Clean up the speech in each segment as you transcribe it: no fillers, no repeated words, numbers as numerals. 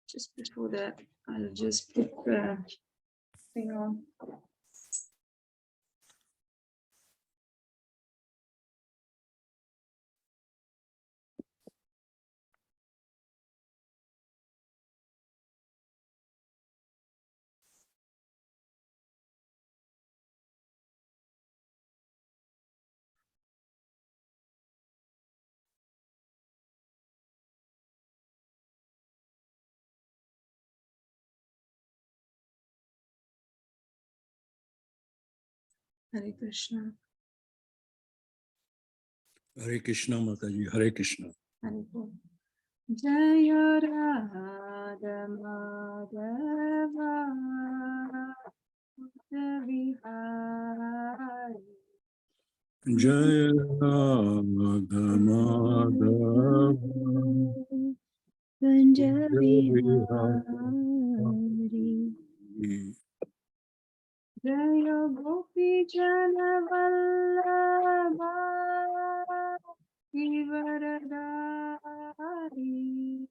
Just before that, I'll just put the thing on. Hare Krishna. Hare Krishna, Mataji. Hare Krishna. Hare Krishna. Jaya Radha Madhava Vihari. Jaya Radha Madhava Vihari. Jaya Gopi Jana Vallabha Givaradari.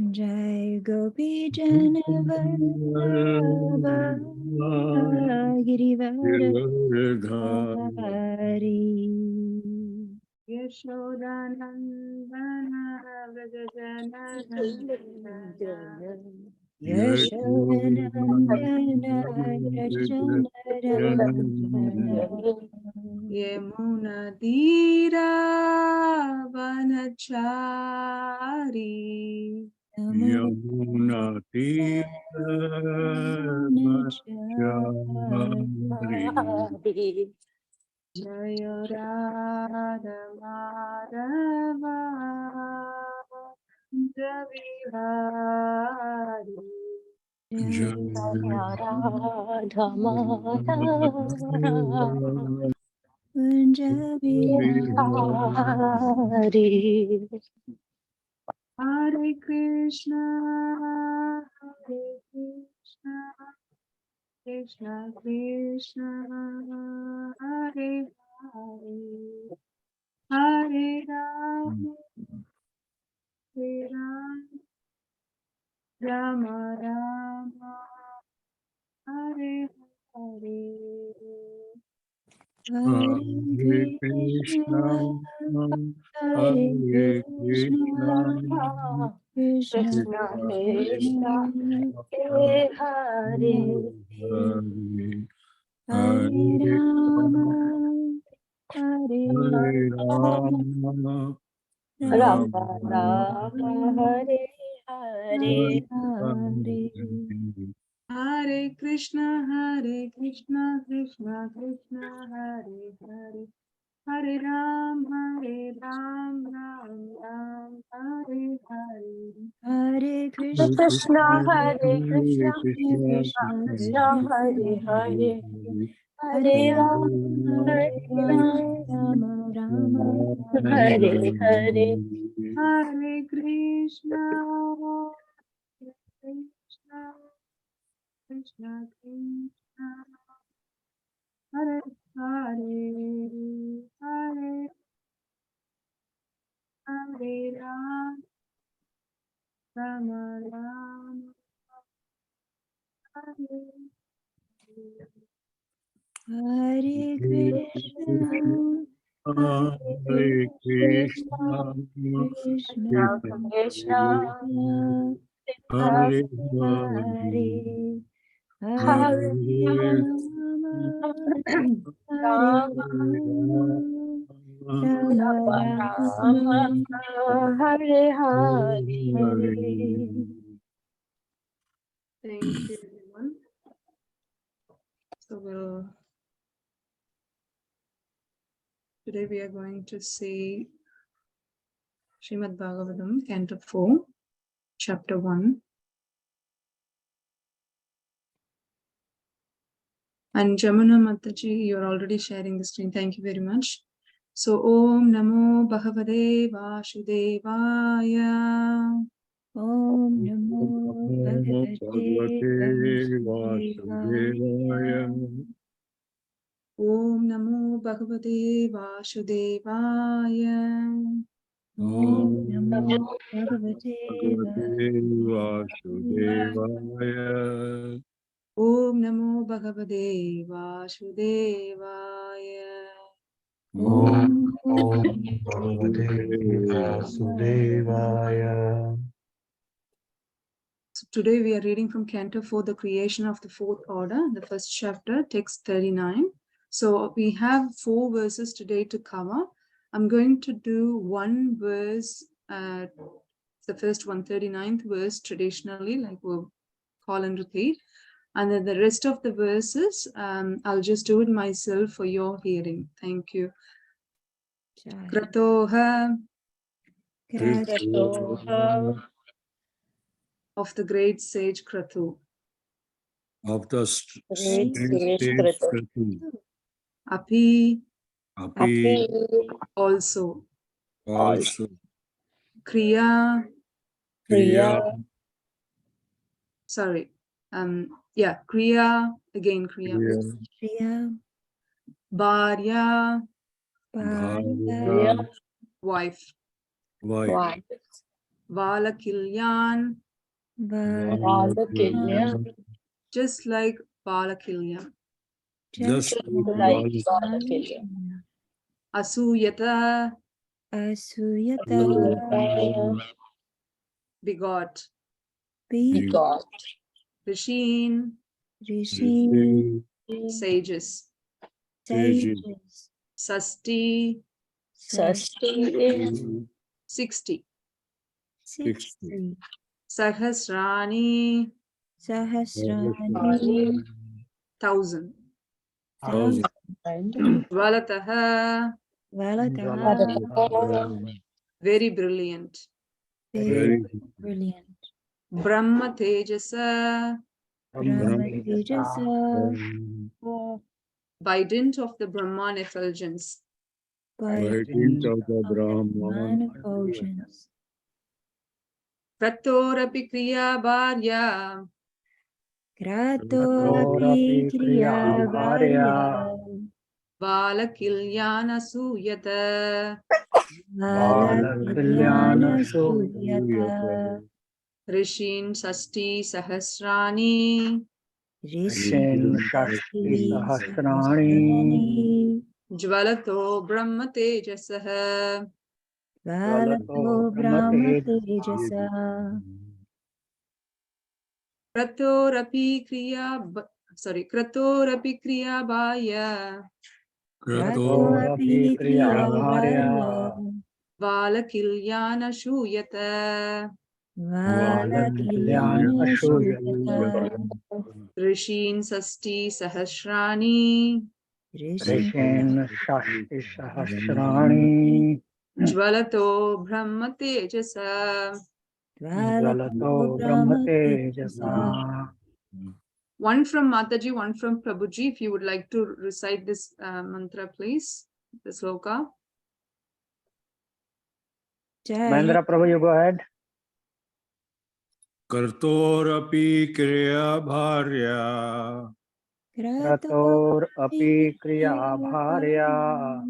Jai Gopi Jana Vallabha Girivaradhari. Yashodanandana Vrajajana Yashodanandana Yamuna Dira Vanachari. Yamuna Tirvanachari. Jaya Radha Madhava Javihari. Jaya Radha Madhava Javihari. Hare Krishna, Hare Krishna, Krishna Krishna, Hare Hare, Hare Rama, Hare Rama, Rama Rama, Hare Hare. Hare Krishna, Hare Krishna, Krishna Krishna, Hare Hare, Hare Rama, Hare Rama, Rama Rama, Hare Hare, Hare Krishna, Krishna Krishna, Hare Hare, Hare Ram, Ram Ram, Hare Hare. Hare Krishna, Krishna Krishna, Hare Hare, Hare Rama, Rama Rama, Hare Hare, Hare Krishna, Krishna Krishna Krishna, Hare Hare, Hare Hare Ram, Rama Rama, Hare Hare Krishna, Hare Krishna, Krishna Krishna, Hare Hare Hare, Rama, Hare Rama, Hare Hare. Thank you, everyone. So today we are going to say Srimad Bhagavatam, Canto 4, Chapter 1. And Jamuna Mataji, you're already sharing the screen. Thank you very much. So, Om Namo Bhagavate Vasudevaya. Om Namo Bhagavate Vasudevaya. Om Namo Bhagavate Vasudevaya. Om Namo Bhagavate Vasudevaya. Om Namo Bhagavate Vasudevaya. Om Om Bhagavate Vasudevaya. So today we are reading from Canto 4, The Creation of the Fourth Order, the first chapter, text 39. So we have 4 verses today to cover. I'm going to do one verse, the first 139th verse traditionally, like we'll call and repeat. And then the rest of the verses, I'll just do it myself for your hearing. Thank you. Jai. Kratoha Kratoha of the great sage Kratu. Of the Great stage Sage Kratu. Api Api also. also. Kriya, Kriya. sorry. Kriya, again Kriya. Priya Bharya, Bharya wife. Wife. Valakilyan, Valakilyan just like Valakilyan. Just like Valakilyan Asuyata, Asuyata begot. Begot Rishin, Rishi sages. Sages Sasti, Sasti 60. 60 Sahasrani, Sahasrani 1000. 1000 Valataha, Valataha very brilliant. very brilliant Brahma Tejasa, Brahma Tejasa by dint of the Brahman effulgence. by Dint of the man Brahman. effulgence Kratorapi Kriya Bharya, Kratorapi Kriya Bharya Valakilyana Suyata, Valakilyana Suyata Rishin Sasti Sahasrani, Rishin Shasti Sahasrani Jvalato Brahma Tejasaha, Valato Brahma Tejasa Kratorapi Kriya Bharya, Kratorapi Kriya Bharya Valakilyana Shuyata, Valakilyana Shuyata Rishin Sasti Sahasrani, Rishin Shasti Sahasrani. Jvalato Brahma Tejasa. Valato Brahma Tejasa. One from Mataji, one from Prabhuji. If you would like to recite this mantra, please. The sloka. Mahendra Prabhu, you go ahead. Kartorapi Kriya Bharya. Krator api kriya bharya.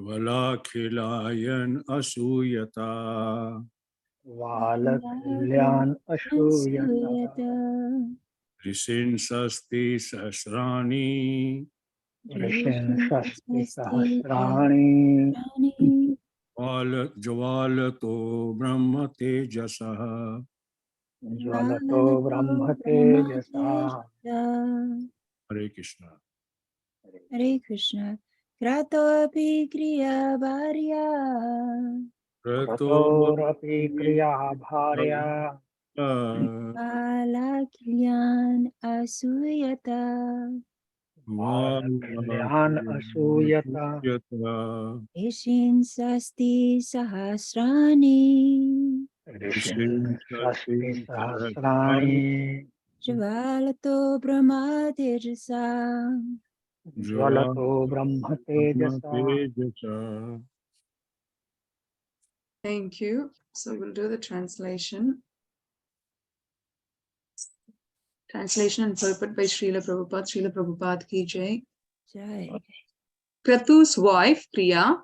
Valakhilayan Asuyata. Valakalyan ashuyata. Rishin Sasti Sahasrani. Rishin shasti sahasrani. Jwalato Brahma Tejasaha. Jwalato brahma tejasa. Hare Krishna. Hare Krishna. Kratopi Kriya Bharya Krator api kriya bharya. Valakilyan Asuyata Valakalyan asuyata. Rishin Sasti Sahasrani Rishin shasti sahasrani. Jvalato Brahma Tejasa Jwalato brahma tejasa. Thank you. So we'll do the translation. Translation and purport by Srila Prabhupada. Srila Prabhupada ki jai. Jai. Kratu's wife, Priya,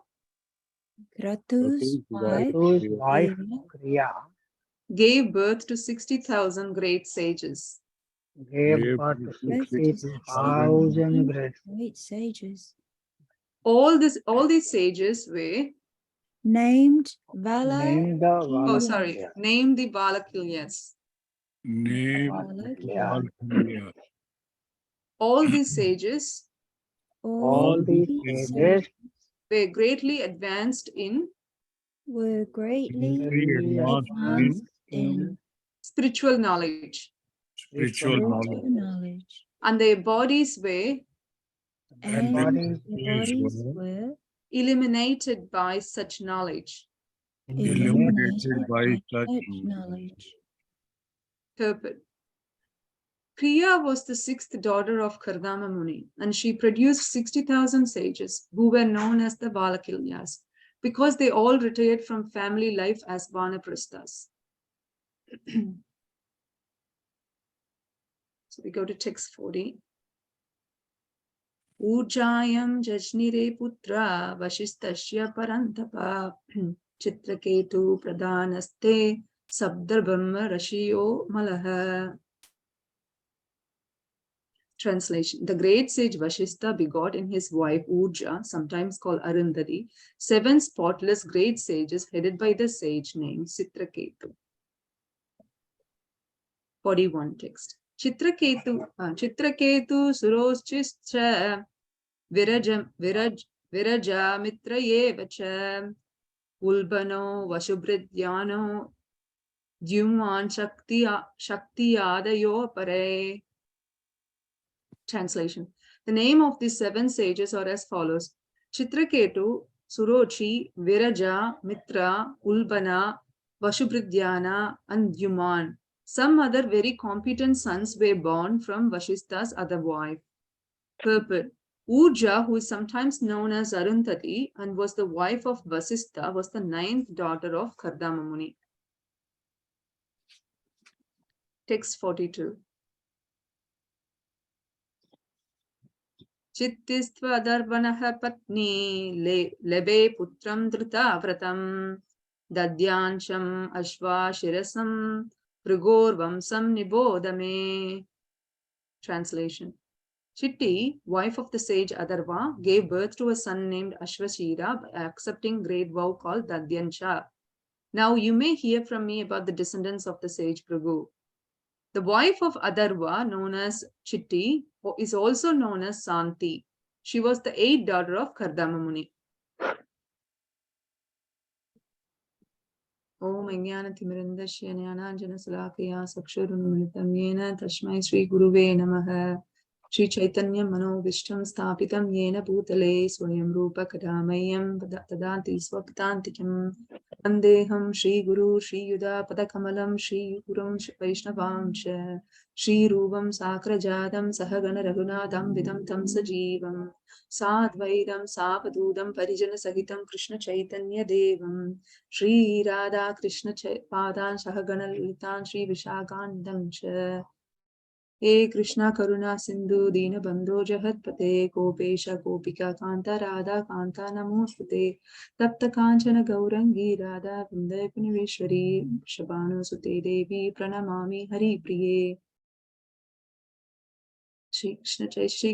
Kratu's wife, Kratu's wife Priya, Priya gave birth to 60,000 great sages. gave birth to 60,000 great sages, All these sages were named Vala. named the Valakilyas. named the Valakilyas. Name Valakilyas. All these sages All these sages were greatly advanced in were greatly advanced advanced in spiritual knowledge, spiritual knowledge, and their bodies were and bodies the bodies were illuminated by such knowledge. illuminated by such knowledge. Purport. Priya was the sixth daughter of Kardama Muni, and she produced 60,000 sages who were known as the Valakilyas because they all retired from family life as Vanaprasthas. So we go to text 40. Ujayam Jajnire Putra Vashistasya Parantapa Chitraketu Pradhanaste Sabdarbhamma Rashiyo Malaha. Translation. The great sage Vashistha begot in his wife Urja, sometimes called Arundhati, 7 spotless great sages headed by the sage named Chitraketu. 41 text. Chitraketu Suroschischa Viraja Mitrayevacha Ulbano Vashubhridyano Dyuman Shakti Adayo Pare. Translation. The name of these 7 sages are as follows: Chitraketu, Surochi, Viraja, Mitra, Ulbana, Vashubhridyana, and Dyuman. Some other very competent sons were born from Vashistha's other wife. Purport. Urja, who is sometimes known as Arundhati and was the wife of Vasistha, was the 9th daughter of Kardama Muni. Text 42. Chittistva darvanaha patni lebe putram drita vratam dadyansham ashva shirasam prigor vamsam nibodame. Translation. Chitti, wife of the sage Adarva, gave birth to a son named Ashvashira by accepting great vow called Dadyansha. Now you may hear from me about the descendants of the sage Prugu. The wife of Adarva, known as Chitti, is also known as Santi. She was the 8th daughter of Kardama Muni. Om Ajnana Timirandasya Jnananjana Salakaya Sakshurunmilitam Yena Tashmai Sri Guruve Namaha. Sri Chaitanya Mano Vishtam Sthapitam Yena Bhutale Swayam Rupa Kadamayam Tadanti Swaptantikam Vandeham Sri Guru Sri Yuda Padakamalam Sri Gurum Vaishnavam Cha Sri Rupam Sakrajadam Sahagana Raghunadam Vidam Tam Sajivam Sadvaidam Sapadudam Parijana Sahitam Krishna Chaitanya Devam Sri Radha Krishna Padan Sahagana Lalitan Sri Vishakandam Cha. He Krishna Karuna Sindhu Dina Bandho Jahatpate Kopesha Kopika Kanta Radha Kanta Namostute Tapta Kanchana Gaurangi Radha Vindayapiniveshwari Shabano Sute Devi Pranamami Hari Priye. Shri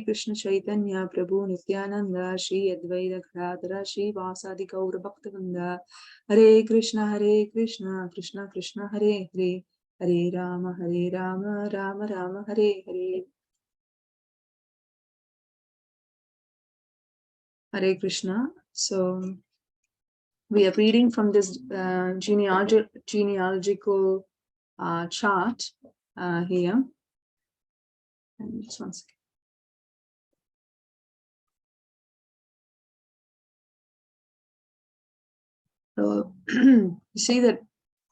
Krishna Chaitanya Prabhu Nityananda Shri Advaita Gadadhara Shri Vasadi Gaura Bhaktavrinda. Hare Krishna Krishna Krishna Hare Hare Hare Rama Rama Rama Hare Hare. Hare Krishna. So we are reading from this genealogical chart here. And just one second. So you see that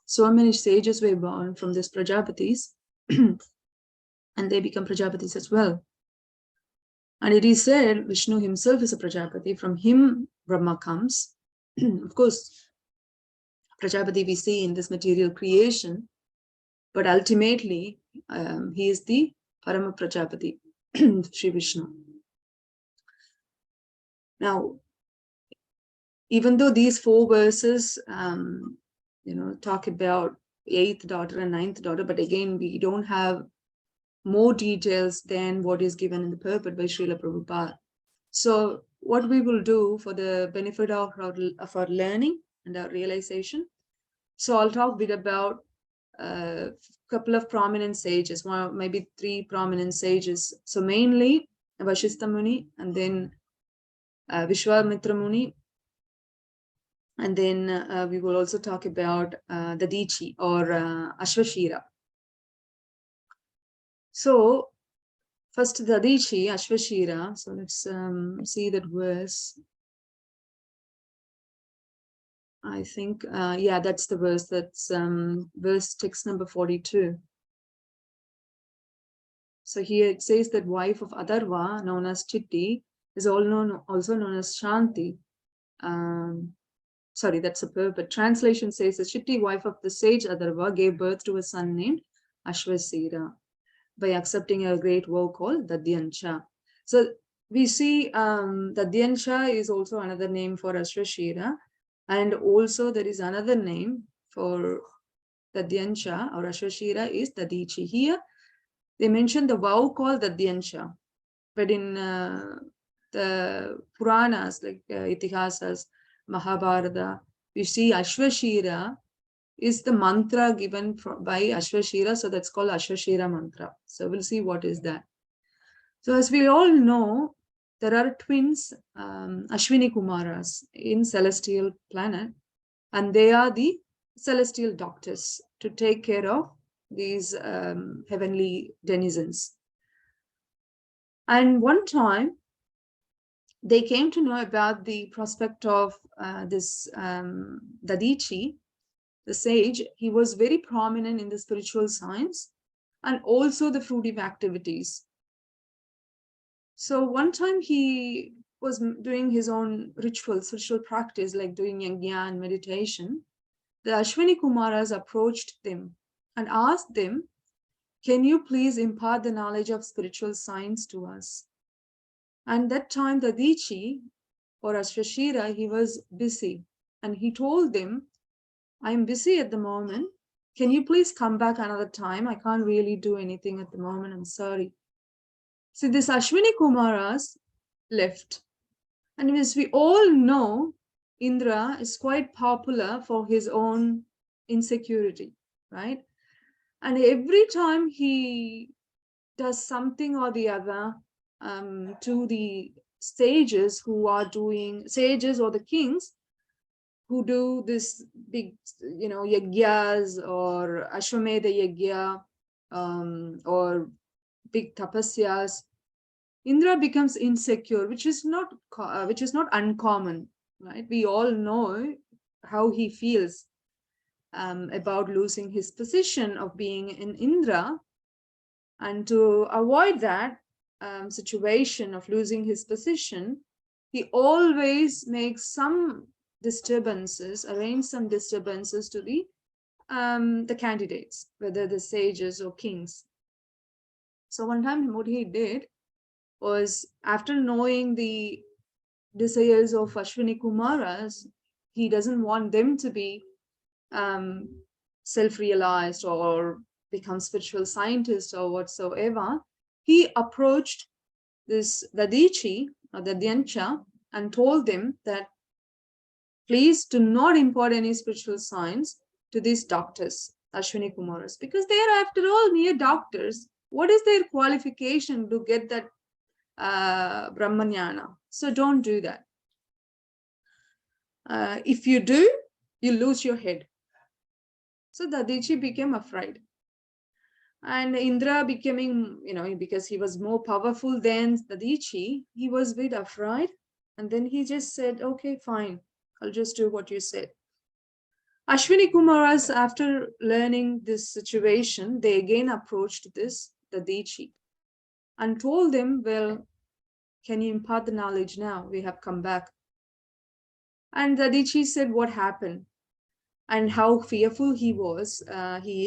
so many sages were born from these Prajapatis, and they become Prajapatis as well. And it is said Vishnu himself is a Prajapati. From him, Brahma comes. Of course, Prajapati we see in this material creation, but ultimately he is the Parama Prajapati, Sri Vishnu. Now, even though these 4 verses, talk about 8th daughter and 9th daughter, but again, we don't have more details than what is given in the purport by Srila Prabhupada. So what we will do for the benefit of our learning and our realization, so I'll talk a bit about a couple of prominent sages, one, maybe 3 prominent sages. So mainly Vashistha Muni, and then Vishwamitra Muni, and then we will also talk about the Dichi or Ashvashira. So first the Dichi, Ashvashira. So let's see that verse. I think, yeah, that's the verse. That's verse text number 42. So here it says that wife of Adarva, known as Chitti, is also known as Shanti. Sorry, that's a purport. Translation says the Chitti, wife of the sage Adarva, gave birth to a son named Ashvasira by accepting a great vow called Dadyancha. So we see Dadyancha is also another name for Ashvashira. And also there is another name for Dadyancha or Ashvashira is Dadichi. Here they mention the vow called Dadyancha, but in the Puranas like Itihasas, Mahabharata, we see Ashvashira is the mantra given by Ashvashira, so that's called Ashvashira mantra. So we'll see what is that. So as we all know, there are twins, Ashwini Kumaras in celestial planet, and they are the celestial doctors to take care of these heavenly denizens. And one time, they came to know about the prospect of this Dadichi, the sage. He was very prominent in the spiritual science and also the fruitive activities. So one time he was doing his own spiritual practice, like doing yajna and meditation. The Ashwini Kumaras approached them and asked them, can you please impart the knowledge of spiritual science to us? And that time the Dichi or Ashvashira, he was busy. And he told them, I'm busy at the moment. Can you please come back another time? I can't really do anything at the moment. I'm sorry. See, this Ashwini Kumaras left. And as we all know, Indra is quite popular for his own insecurity, right? And every time he does something or the other to the sages or the kings who do this big, yagyas or Ashwamedha yagya or big tapasyas, Indra becomes insecure, which is not uncommon, right? We all know how he feels about losing his position of being an Indra, and to avoid that situation of losing his position, he always makes some disturbances, arrange some disturbances to the candidates, whether the sages or kings. So one time what he did was, after knowing the desires of Ashwini Kumaras, he doesn't want them to be self-realized or become spiritual scientists or whatsoever. He approached this Dadichi or Dadyancha and told them that please do not impart any spiritual science to these doctors, Ashwini Kumaras, because they are after all mere doctors. What is their qualification to get that Brahmanyana? So don't do that. If you do, you lose your head. So Dadichi became afraid. And Indra becoming, because he was more powerful than Dadichi, he was a bit afraid. And then he just said, okay, fine, I'll just do what you said. Ashwini Kumaras, after learning this situation, they again approached this Dadichi and told them, well, can you impart the knowledge now? We have come back. And Dadichi said what happened and how fearful he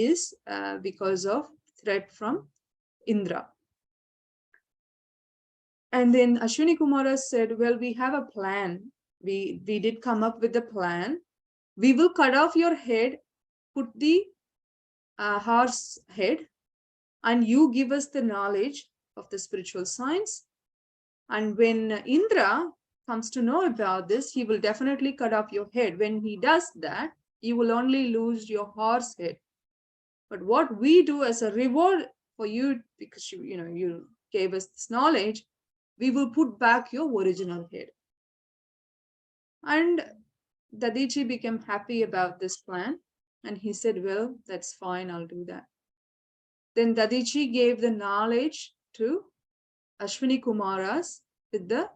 is because of threat from Indra. And then Ashwini Kumaras said, well, we have a plan. we did come up with the plan. We will cut off your head, put the horse head, and you give us the knowledge of the spiritual science. And when Indra comes to know about this, he will definitely cut off your head. When he does that, you will only lose your horse head. But what we do as a reward for you, because you gave us this knowledge, we will put back your original head. And Dadichi became happy about this plan, and he said, well, that's fine, I'll do that. Then Dadichi gave the knowledge to Ashwini Kumaras with the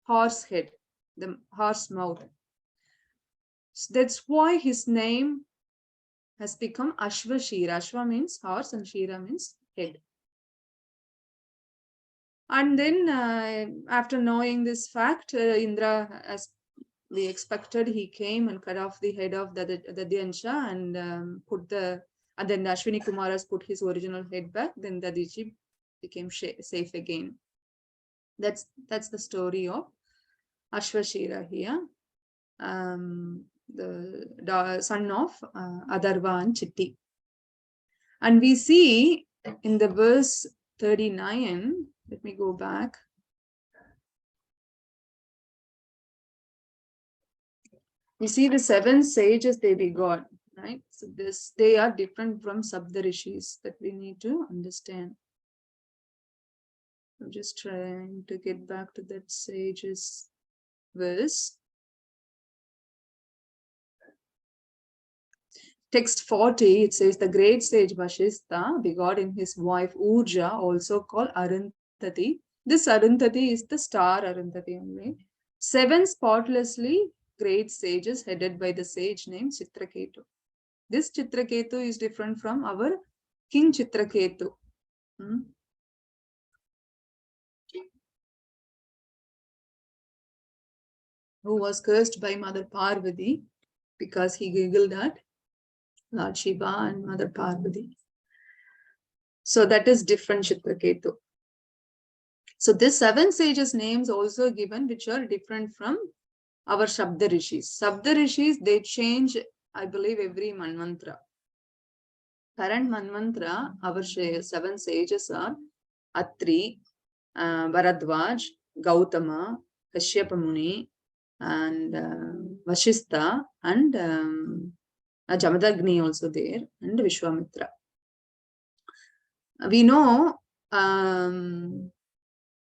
horse head, the horse mouth. So that's why his name has become Ashva Shira. Ashva means horse and Shira means head. And then after knowing this fact, Indra, as we expected, he came and cut off the head of the Dadyansha and and then Ashwini Kumaras put his original head back. Then Dadichi became safe again. That's the story of Ashvashira here, the son of Adarva and Chitti. And we see in the verse 39, let me go back. We see the 7 sages they begot, right? So they are different from Saptarishis that we need to understand. I'm just trying to get back to that sages verse. Text 40, it says, the great sage Vashistha begot in his wife Urja, also called Arundhati. This Arundhati is the star Arundhati only. 7 spotlessly great sages headed by the sage named Chitraketu. This Chitraketu is different from our King Chitraketu. Who was cursed by Mother Parvati because he giggled at Lord Shiva and Mother Parvati. So that is different Chitraketu. So this 7 sages names also given, which are different from our Shabda Rishis. Shabda Rishis, they change, I believe, every Manmantra. Current Manmantra, our 7 sages are Atri, Bharadwaj, Gautama, Kashyapa Muni, and Vashistha, and Jamadagni also there, and Vishwamitra. We know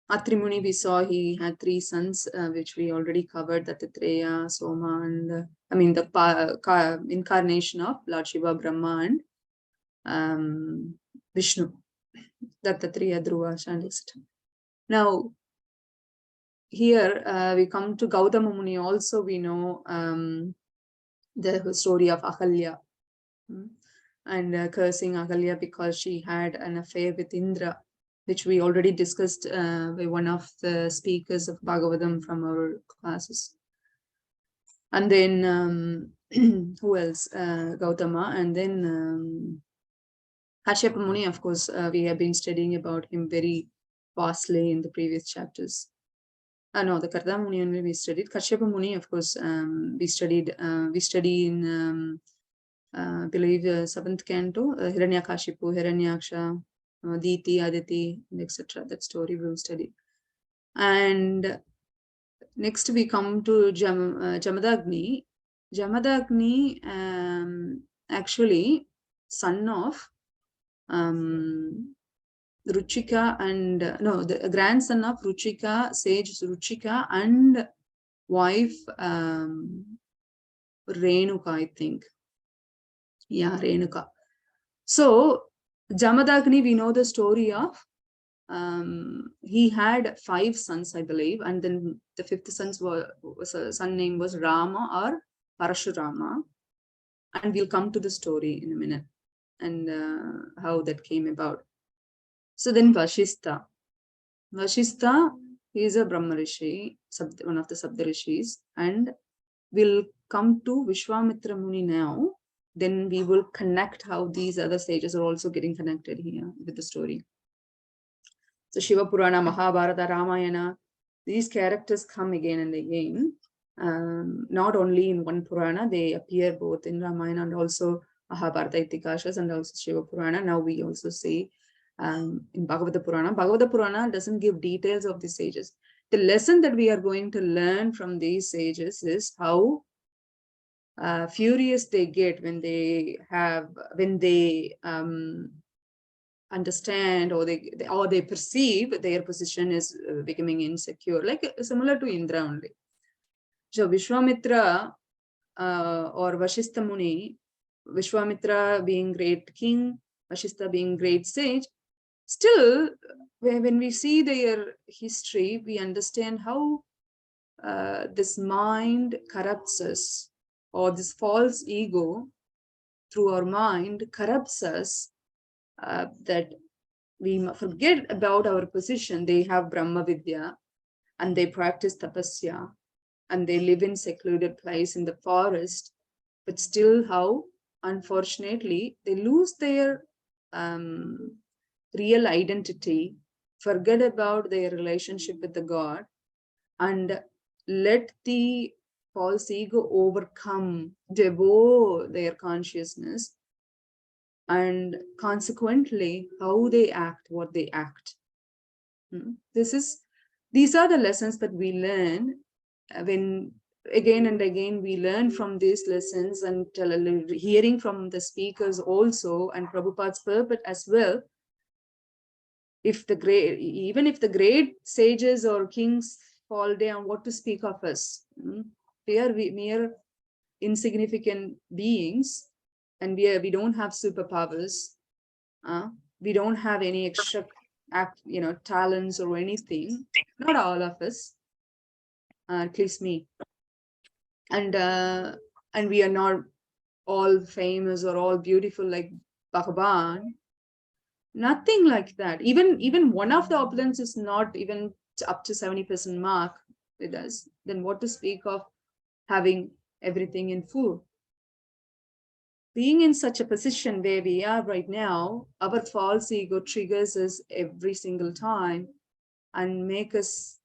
Atri Muni, we saw he had 3 sons, which we already covered, Dattatreya, Soma, and the incarnation of Lord Shiva, Brahma, and Vishnu, Dattatreya, Dhruva, and etc. Now, here we come to Gautama Muni. Also, we know the story of Ahalya and cursing Ahalya because she had an affair with Indra, which we already discussed by one of the speakers of Bhagavatam from our classes. And then who else? Gautama, and then Kashyapa Muni. Of course, we have been studying about him very vastly in the previous chapters. No, the Karda Muni only we studied. Kashyapa Muni, of course, we study in, I believe, 7th canto, Hiranyakashipu, Hiranyaksha, Diti, Aditi, etc. That story we will study. And next we come to Jamadagni. Jamadagni, actually, son of Ruchika and the grandson of Ruchika, sage Ruchika, and wife Renuka, I think. Yeah, Renuka. So Jamadagni, we know the story of he had 5 sons, I believe, and then the 5th son name was Rama or Parashurama, and we'll come to the story in a minute and how that came about. So then Vashistha. Vashistha is a Brahma Rishi, one of the Sabda Rishis, and we'll come to Vishwamitra Muni now. Then we will connect how these other sages are also getting connected here with the story. So Shiva Purana, Mahabharata, Ramayana, these characters come again and again. not only in one Purana, they appear both in Ramayana and also Mahabharata Itikashas and also Shiva Purana. Now we also see in Bhagavata Purana. Bhagavata Purana doesn't give details of the sages. The lesson that we are going to learn from these sages is how furious they get when they understand or they perceive their position is becoming insecure, like similar to Indra only. So Vishwamitra or Vashistha Muni, Vishwamitra being great king, Vashistha being great sage, still when we see their history, we understand how this mind corrupts us, or this false ego through our mind corrupts us, that we forget about our position. They have Brahma Vidya and they practice tapasya and they live in secluded place in the forest, but still how, unfortunately, they lose their real identity, forget about their relationship with the God, and let the false ego overcome, devour their consciousness, and consequently how they act, what they act. These are the lessons that we learn when again and again we learn from these lessons, and hearing from the speakers also, and Prabhupada's purport as well. Even if the great sages or kings fall down, what to speak of us? We are mere insignificant beings, and we don't have superpowers. We don't have any extra talents or anything. Not all of us, at least me. And we are not all famous or all beautiful like Bhagavan. Nothing like that. Even one of the opulence is not even up to 70% mark with us. Then what to speak of having everything in full? Being in such a position where we are right now, our false ego triggers us every single time and make us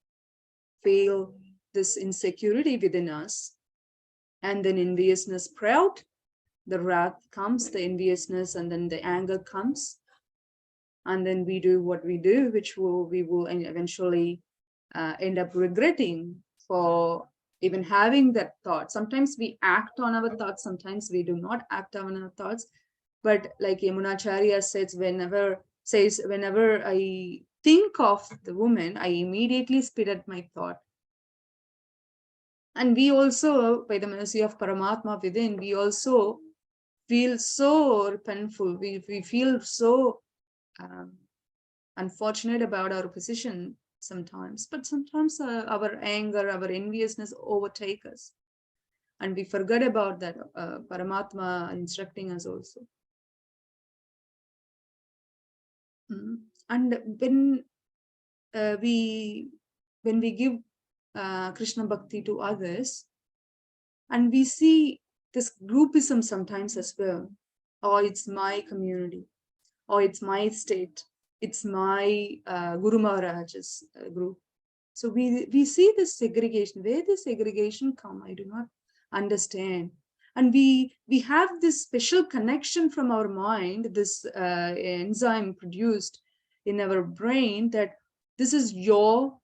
feel this insecurity within us. And then enviousness, proud, the wrath comes, the enviousness, and then the anger comes. And then we do what we do, which we will eventually end up regretting for even having that thought. Sometimes we act on our thoughts, sometimes we do not act on our thoughts. But like Yamunacharya says, whenever I think of the woman, I immediately spit at my thought. And we also, by the mercy of Paramatma within, we also feel so repentful. We feel so unfortunate about our position sometimes, but sometimes our anger, our enviousness overtake us, and we forget about that Paramatma instructing us also. And when we give Krishna Bhakti to others, and we see this groupism sometimes as well, or it's my community, or it's my state, it's my Guru Maharaj's group. So we see this segregation. Where the segregation come, I do not understand. And we have this special connection from our mind, this enzyme produced in our brain, that this is your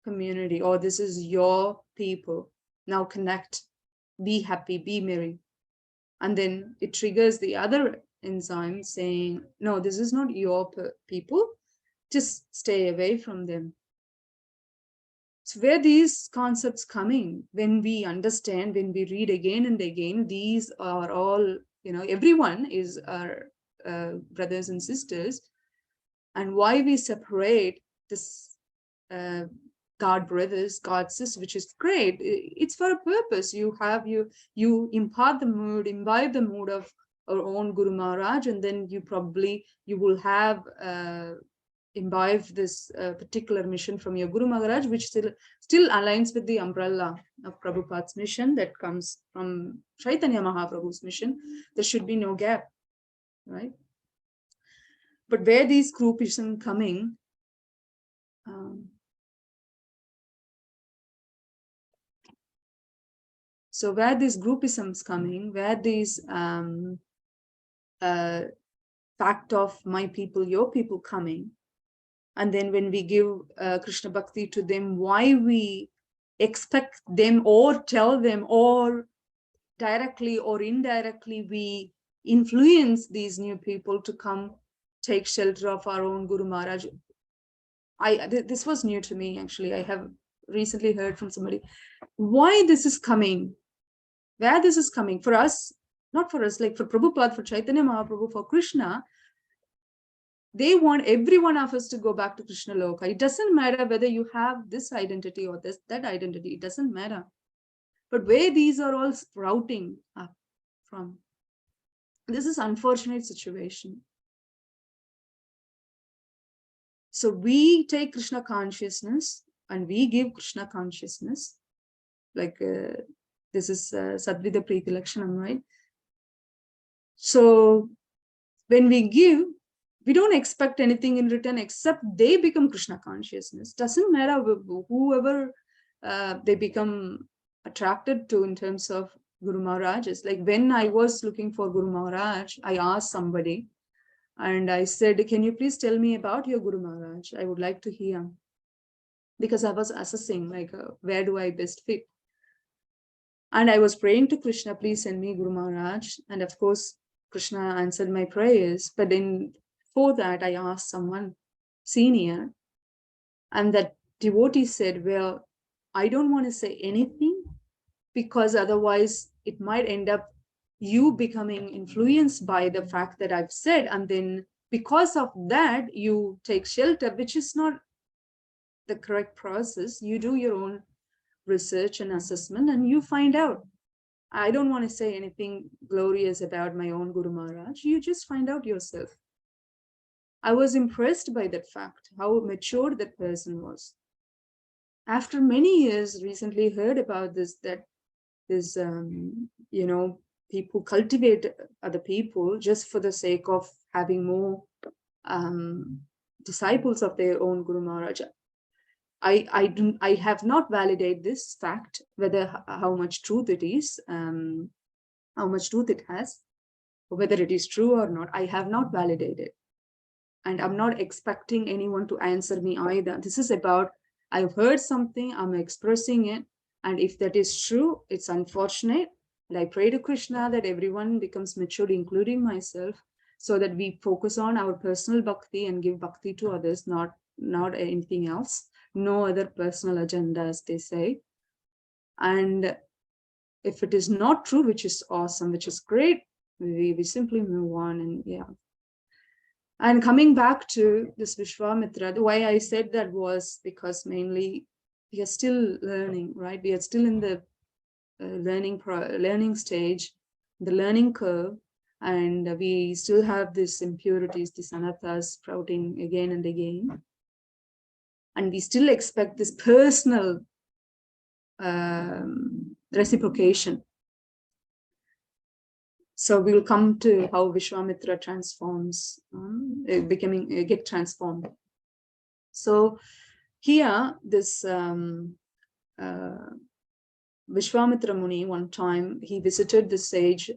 community or this is your people. Now connect, be happy, be merry. And then it triggers the other enzyme saying, no, this is not your people, just stay away from them. So where these concepts coming, when we understand, when we read again and again, these are all, everyone is our brothers and sisters. And why we separate this God brothers, God sisters, which is great. It's for a purpose. You impart the mood, imbibe the mood of our own Guru Maharaj, and then you will have imbibe this particular mission from your Guru Maharaj, which still aligns with the umbrella of Prabhupada's mission that comes from Chaitanya Mahaprabhu's mission. There should be no gap, right? But where these groupism coming, So where this groupism is coming, where these fact of my people, your people coming, and then when we give Krishna Bhakti to them, why we expect them or tell them or directly or indirectly we influence these new people to come take shelter of our own Guru Maharaj. This was new to me, actually. I have recently heard from somebody why this is coming, where this is coming for us, not for us, like for Prabhupada, for Chaitanya Mahaprabhu, for Krishna. They want every one of us to go back to Krishna Loka. It doesn't matter whether you have this identity or that identity. It doesn't matter. But where these are all sprouting up from, this is unfortunate situation. So we take Krishna consciousness and we give Krishna consciousness. Like this is Sadvida Preeti Lakshanam, right? So when we give, we don't expect anything in return except they become Krishna consciousness. Doesn't matter whoever they become attracted to in terms of Guru Maharaj. It's like when I was looking for Guru Maharaj, I asked somebody and I said, can you please tell me about your Guru Maharaj? I would like to hear. Because I was assessing like where do I best fit. And I was praying to Krishna, please send me Guru Maharaj. And of course, Krishna answered my prayers. But then for that, I asked someone senior. And that devotee said, well, I don't want to say anything because otherwise it might end up you becoming influenced by the fact that I've said. And then because of that, you take shelter, which is not the correct process. You do your own research and assessment and you find out. I don't want to say anything glorious about my own Guru Maharaj. You just find out yourself. I was impressed by that fact, how mature that person was. After many years, recently heard about this, that this, people cultivate other people just for the sake of having more disciples of their own Guru Maharaj. I have not validated this fact, whether how much truth it is, how much truth it has, whether it is true or not. I have not validated. And I'm not expecting anyone to answer me either. This is about, I've heard something, I'm expressing it. And if that is true, it's unfortunate. And I pray to Krishna that everyone becomes mature, including myself, so that we focus on our personal bhakti and give bhakti to others, not anything else. No other personal agenda, as they say. And if it is not true, which is awesome, which is great, we simply move on. And yeah. And coming back to this Vishwamitra, why I said that was because mainly we are still learning, right? We are still in the learning stage, the learning curve, and we still have these impurities, these anathas sprouting again and again. And we still expect this personal reciprocation. So we'll come to how Vishwamitra transforms, get transformed. So here, this Vishwamitra Muni, one time, he visited the sage.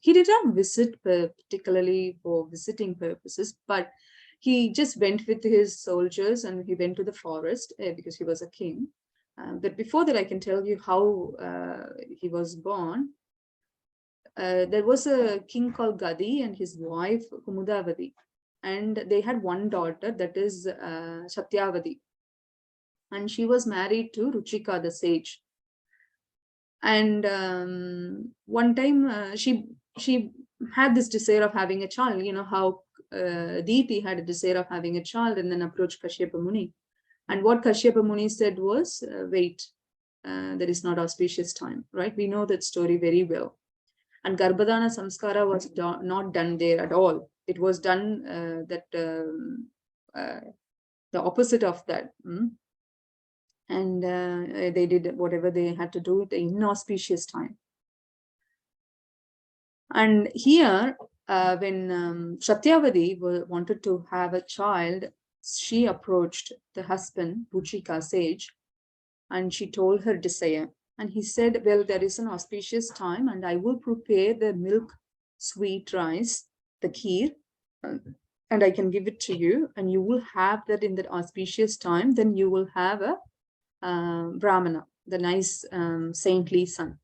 He did not visit particularly for visiting purposes, but he just went with his soldiers and he went to the forest because he was a king. But before that, I can tell you how he was born. There was a king called Gadi and his wife Kumudavadi, and they had one daughter, that is Satyavadi, and she was married to Ruchika the sage. And one time she had this desire of having a child. You know how Devi had a desire of having a child and then approached Kashyapa Muni. And what Kashyapa Muni said was, wait, there is not auspicious time, right? We know that story very well. And Garbhadana Samskara was not done there at all. It was done the opposite of that. And they did whatever they had to do at the inauspicious time. And here, when Satyavadi wanted to have a child, she approached the husband, Ruchika sage, and she told her desire. And he said, well, there is an auspicious time and I will prepare the milk sweet rice, the kheer, and I can give it to you and you will have that in that auspicious time. Then you will have a Brahmana, the nice saintly son.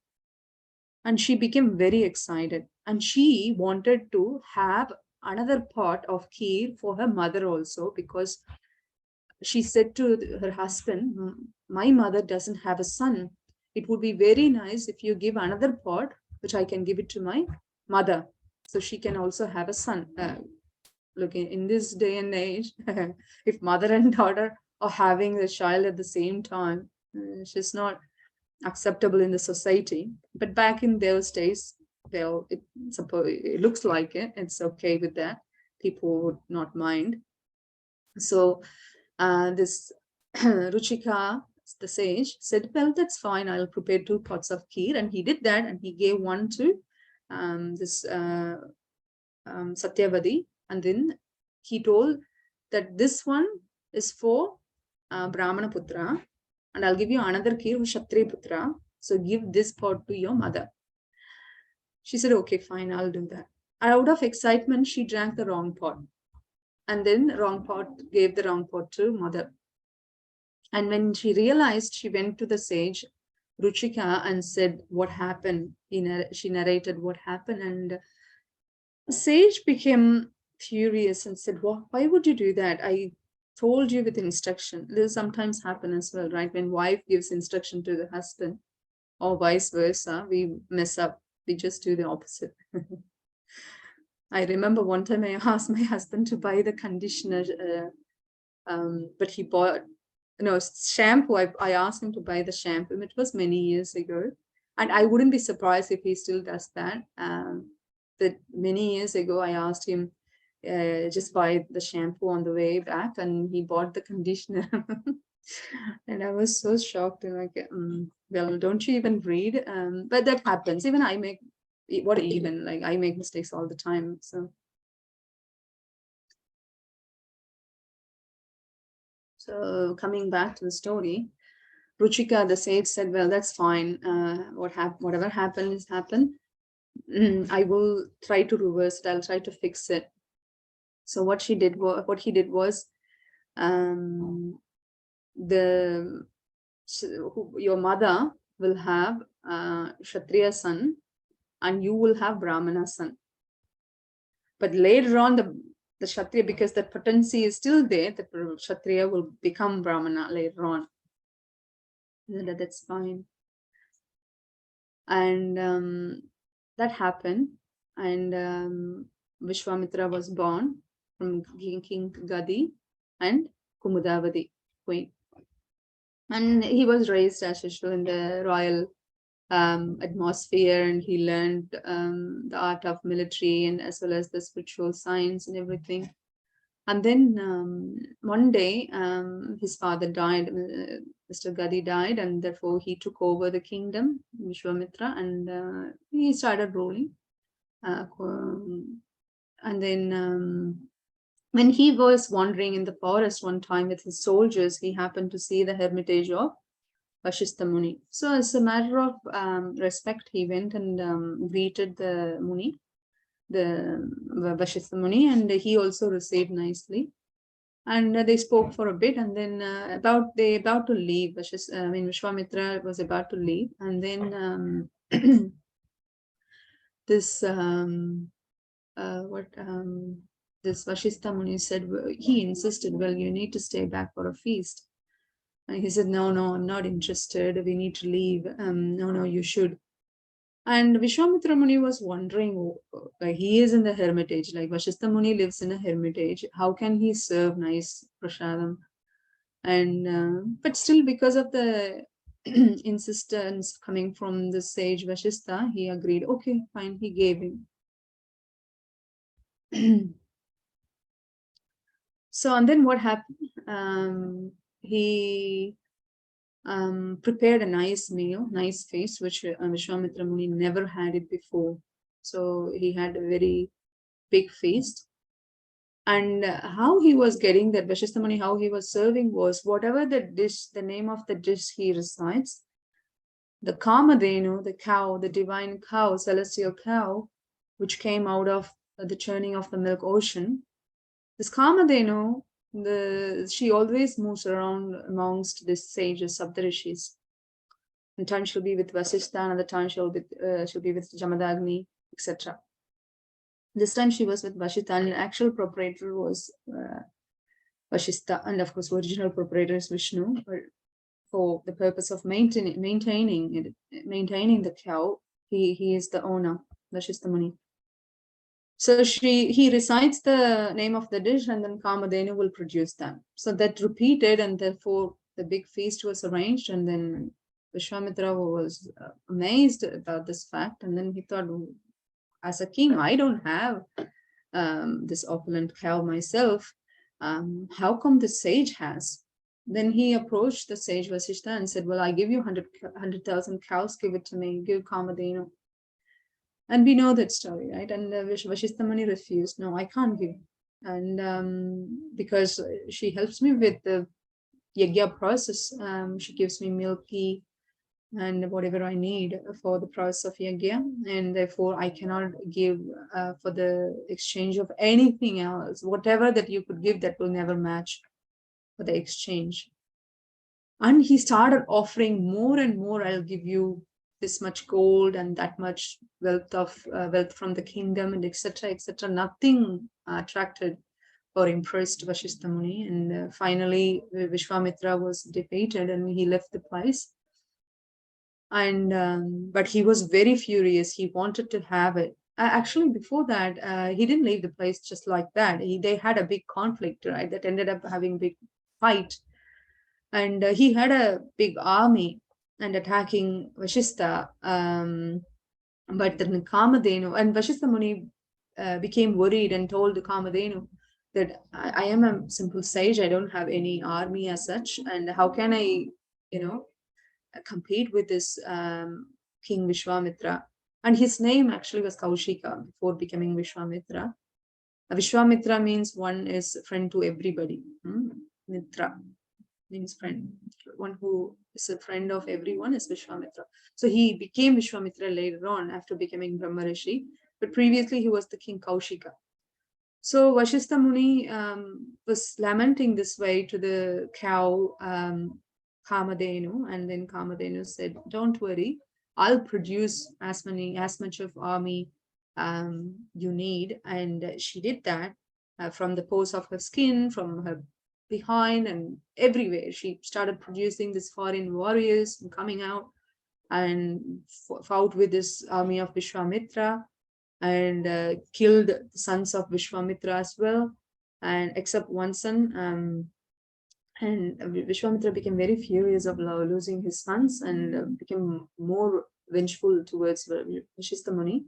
And she became very excited and she wanted to have another pot of kheer for her mother also, because she said to her husband, my mother doesn't have a son. It would be very nice if you give another pot, which I can give it to my mother, so she can also have a son. Look, in this day and age, if mother and daughter are having the child at the same time, she's not acceptable in the society. But back in those days, well, it looks like it. It's okay with that. People would not mind. So this Ruchika, the sage, said, well, that's fine. I'll prepare 2 pots of kheer. And he did that. And he gave one to this Satyavadi. And then he told that this one is for Brahmana Putra. And I'll give you another kheer for Kshatriya Putra. So give this pot to your mother. She said, okay, fine, I'll do that. Out of excitement, she drank the wrong pot. And then gave the wrong pot to mother. And when she realized, she went to the sage Ruchika and said what happened. She narrated what happened, and the sage became furious and said, why would you do that? I told you with instruction. This sometimes happen as well, right? When wife gives instruction to the husband or vice versa, we mess up. We just do the opposite. I remember one time I asked my husband to buy the conditioner, but he bought shampoo. I asked him to buy the shampoo. It was many years ago. And I wouldn't be surprised if he still does that. That many years ago, I asked him, just buy the shampoo on the way back, and he bought the conditioner. And I was so shocked. Like, well, don't you even read? But that happens. Even I make, I make mistakes all the time. So coming back to the story, Ruchika, the sage, said, well, that's fine. Whatever happened is happened. I will try to reverse it. I'll try to fix it. So what he did was, your mother will have Kshatriya son and you will have Brahmana son. But later on, the Kshatriya, because the potency is still there, the Kshatriya will become Brahmana later on. That's fine. And that happened. And Vishwamitra was born from King Gadi and Kumudavadi, queen. And he was raised as usual in the royal atmosphere, and he learned the art of military and as well as the spiritual science and everything. And then one day his father died, Mr. Gadi died, and therefore he took over the kingdom, Vishwamitra, and he started ruling. And then when he was wandering in the forest one time with his soldiers, he happened to see the hermitage of Vashistha Muni. So as a matter of respect, he went and greeted the Muni, the Vashistha Muni, and he also received nicely. And they spoke for a bit, and then about to leave. Vishwamitra was about to leave, and then this this Vashistha Muni said, he insisted, well, you need to stay back for a feast. And he said, no, I'm not interested. We need to leave. No, you should. And Vishwamitra Muni was wondering, like, he is in the hermitage, like Vashistha Muni lives in a hermitage. How can he serve nice prasadam? And but still, because of the insistence coming from the sage Vashistha, he agreed. Okay, fine. He gave him. So, and then what happened? He prepared a nice meal, nice feast, which Vishwamitra Muni never had it before. So he had a very big feast. And how he was getting that, Vashistha Muni, how he was serving was, whatever the dish, the name of the dish he recites, the Kamadhenu, the cow, the divine cow, celestial cow, which came out of the churning of the milk ocean. This Kamadhenu, she always moves around amongst these sages, Saptarishis. Sometimes she'll be with Vasistha, another time she'll be with Jamadagni, etc. This time she was with Vasistha, and the actual proprietor was Vasistha, and of course, original proprietor is Vishnu. But for the purpose of maintaining the cow, he is the owner, Vasistha Muni. So he recites the name of the dish, and then Kamadhenu will produce them. So that repeated, and therefore the big feast was arranged, and then Vishwamitra was amazed about this fact, and then he thought, as a king, I don't have this opulent cow myself. How come the sage has? Then he approached the sage Vasishtha and said, well, I give you 100,000 cows, give it to me, give Kamadhenu. And we know that story, right? And Vasishtha Muni refused, no, I can't give. And because she helps me with the yagya process, she gives me milk, ghee, and whatever I need for the process of yagya, and therefore I cannot give for the exchange of anything else. Whatever that you could give, that will never match for the exchange. And he started offering more and more. I'll give you this much gold and that much wealth from the kingdom, and etc. etc. Nothing attracted or impressed Vasishtha Muni, and finally Vishwamitra was defeated and he left the place. And but he was very furious. He wanted to have it. Actually, before that, he didn't leave the place just like that. They had a big conflict, right? That ended up having a big fight, and he had a big army and attacking Vasishtha. But then Kamadhenu and Vasishtha Muni became worried and told Kamadhenu that I am a simple sage. I don't have any army as such, and how can I, compete with this King Vishwamitra? And his name actually was Kaushika before becoming Vishwamitra. Vishwamitra means one is friend to everybody. Mitra means friend. One who is a friend of everyone is Vishwamitra. So he became Vishwamitra later on after becoming Brahma Rishi, but previously he was the King Kaushika. So Vasishtha Muni was lamenting this way to the cow Kamadhenu, and then Kamadhenu said, don't worry, I'll produce as much of army you need. And she did that from the pores of her skin, from her behind, and everywhere. She started producing these foreign warriors coming out and fought with this army of Vishwamitra, and killed the sons of Vishwamitra as well, and except one son. And Vishwamitra became very furious of losing his sons, and became more vengeful towards Vasishtha Muni.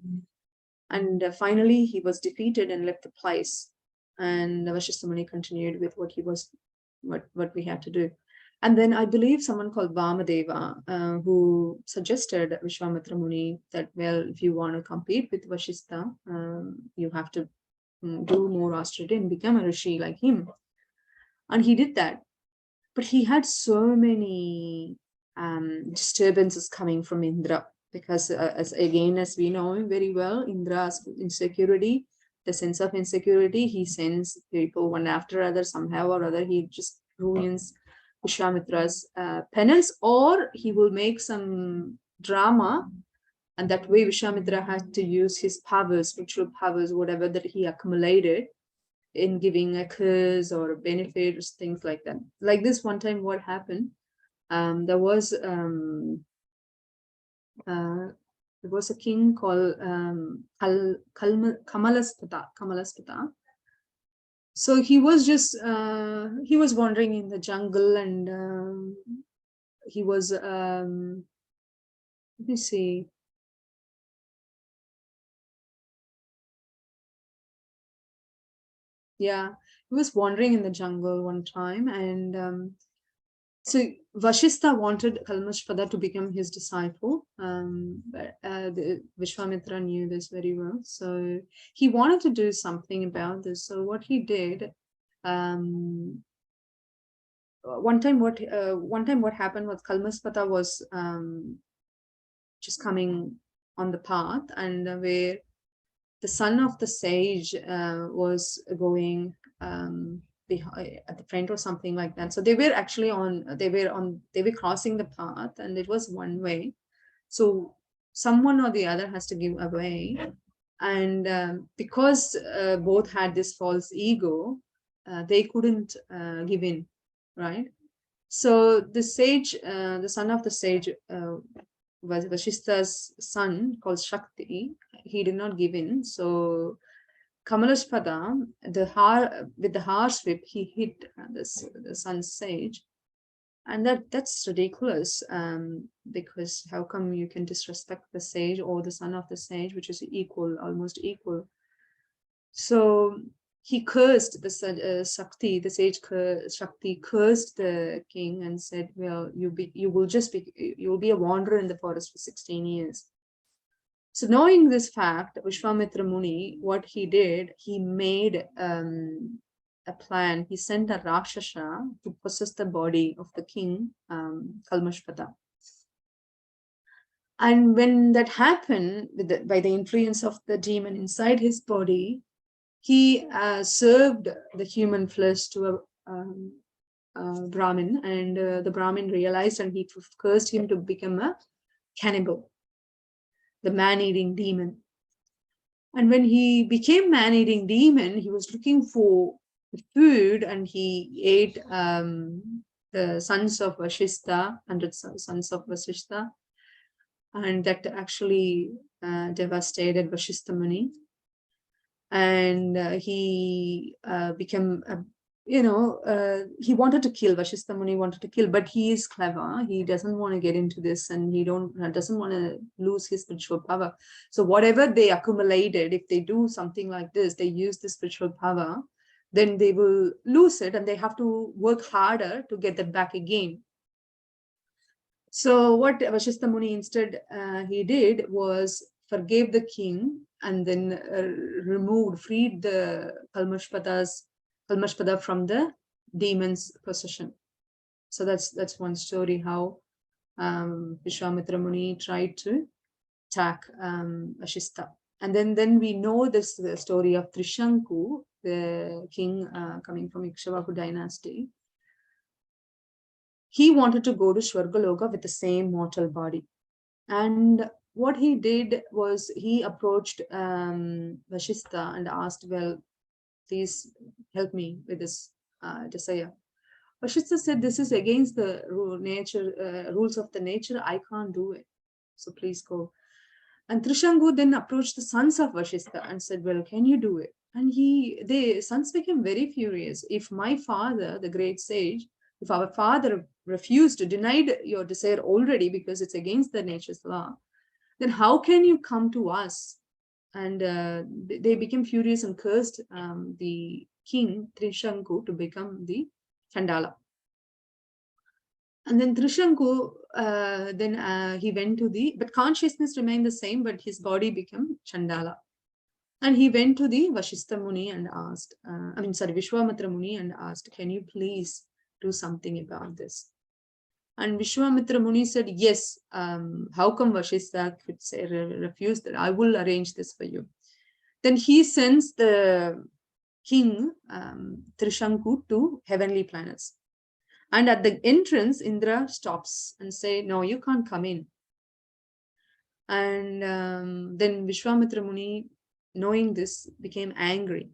And finally, he was defeated and left the place. And Vasishtha Muni continued with what we had to do. And then I believe someone called Vamadeva, who suggested Vishwamitra Muni that, well, if you want to compete with Vasishtha, you have to do more austerity and become a rishi like him. And he did that. But he had so many disturbances coming from Indra, because as we know him very well, Indra's insecurity, the sense of insecurity, he sends people one after other, somehow or other. He just ruins Vishwamitra's penance, or he will make some drama, and that way Vishwamitra had to use his powers, spiritual powers, whatever that he accumulated, in giving a curse or a benefit or things like that. Like this one time, what happened? There was a king called Kamalaspata. So he was just he was wandering in the jungle, and he was let me see. Yeah, he was wandering in the jungle one time, and so Vasishtha wanted Kalmashpada to become his disciple, but Vishwamitra knew this very well. So he wanted to do something about this. So what he did, one time what happened was Kalmashpada was which is coming on the path, and where the son of the sage was going at the front or something like that. So they were actually they were crossing the path, and it was one way. So someone or the other has to give away. And because both had this false ego, they couldn't give in, right? So the sage, the son of the sage, was Vasishta's son, called Shakti. He did not give in. So Kamalashpada, with the horse whip, he hit the son's sage. And that's ridiculous, because how come you can disrespect the sage or the son of the sage, which is equal, almost equal? So he cursed the Shakti, the sage Shakti cursed the king and said, well, you will be a wanderer in the forest for 16 years. So knowing this fact, Vishwamitra Muni, what he did, he made a plan. He sent a Rakshasa to possess the body of the king, Kalmashpada. And when that happened, by the influence of the demon inside his body, he served the human flesh to a Brahmin, and the Brahmin realized, and he cursed him to become a cannibal, the man-eating demon. And when he became man-eating demon, he was looking for food, and he ate the sons of Vashishta, 100 sons of Vashishta, and that actually devastated Vashishta Muni. And he became, he wanted to kill, Vashishta Muni wanted to kill, but he is clever. He doesn't want to get into this, and he doesn't want to lose his spiritual power. So whatever they accumulated, if they do something like this, they use the spiritual power, then they will lose it, and they have to work harder to get that back again. So what Vashishta Muni instead he did was forgave the king, and then freed the Kalmashpada from the demon's possession. So that's one story how Vishwamitra Muni tried to attack Vashishta. And then we know this the story of Trishanku, the king coming from Ikshvaku dynasty. He wanted to go to Swargaloka with the same mortal body. And what he did was he approached Vashishta and asked, well, please help me with this desire. Vashishta said, this is against the rules of the nature. I can't do it. So please go. And Trishanku then approached the sons of Vashishta and said, well, can you do it? And the sons became very furious. If my father, the great sage, if our father refused to deny your desire already because it's against the nature's law, then how can you come to us? And they became furious and cursed the king Trishanku to become the Chandala. And then Trishanku, he went to but consciousness remained the same, but his body became Chandala. And he went to the Vashishta Muni and asked, Vishwamitra Muni and asked, can you please do something about this? And Vishwamitra Muni said, yes, how come Vashishta could say, refuse that? I will arrange this for you. Then he sends the king, Trishanku, to heavenly planets. And at the entrance, Indra stops and say, no, you can't come in. And then Vishwamitra Muni, knowing this, became angry.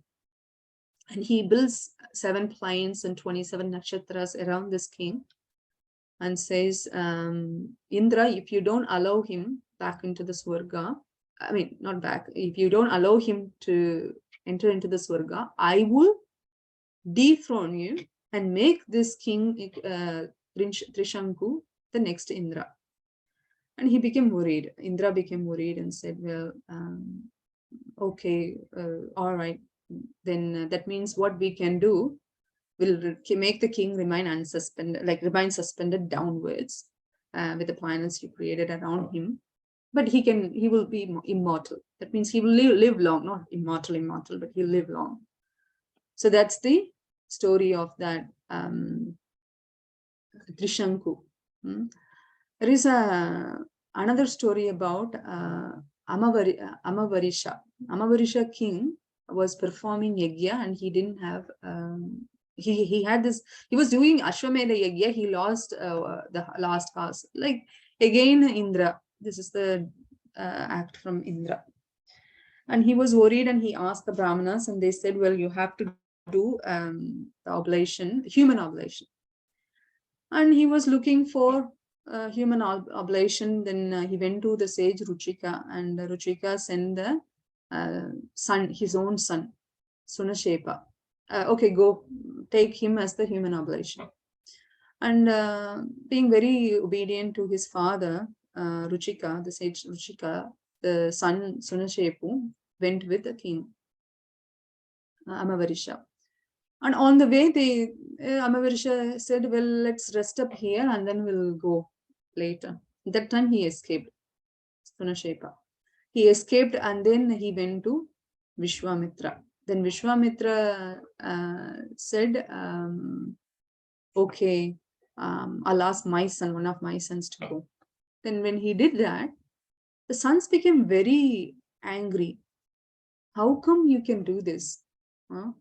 And he builds 7 plains and 27 nakshatras around this king and says, Indra, if you don't allow him back into the Swarga, not back, if you don't allow him to enter into the Swarga, I will dethrone you and make this king Trishanku the next Indra. And he became worried. Indra became worried and said, well, okay, all right. Then that means what we can do will make the king remain suspended downwards with the planets you created around him. But he will be immortal. That means he will live long, not immortal, but he'll live long. So that's the story of that Trishanku. There is another story about Amavarisha. Amavarisha king was performing yagya and he didn't have, he had this, he was doing Ashwamedha yagya, he lost the last cast. Like again Indra, this is the act from Indra. And he was worried and he asked the Brahmanas and they said, well, you have to do the oblation, human oblation. And he was looking for human oblation. Then he went to the sage Ruchika, and Ruchika sent the son, his own son, Sunashepa. Okay, go take him as the human oblation. And being very obedient to his father, Ruchika, the sage Ruchika, the son Sunashepu went with the king, Amavarisha. And on the way, Amavarisha said, well, let's rest up here and then we'll go later. That time he escaped, Sunashepa. He escaped and then he went to Vishwamitra. Then Vishwamitra said, okay, I'll ask my son, one of my sons to go. Then when he did that, the sons became very angry. How come you can do this? Huh?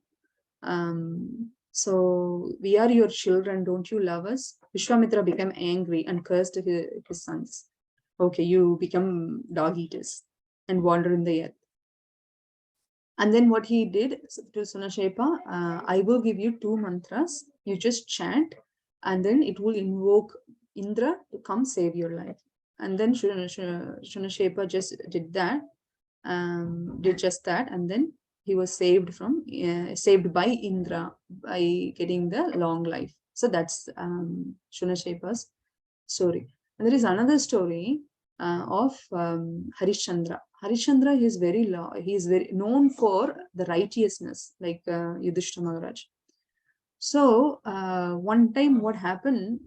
So we are your children, don't you love us? Vishwamitra became angry and cursed his sons. Okay, you become dog eaters and wander in the earth. And then what he did to Sunashepa, I will give you 2 mantras. You just chant and then it will invoke Indra to come save your life. And then Sunashepa just did that, did just that, and then he was saved by Indra by getting the long life. So that's Sunashepa's story. And there is another story of Harishchandra. Harishchandra is he is very known for the righteousness, like Yudhishthira Maharaj. So one time what happened,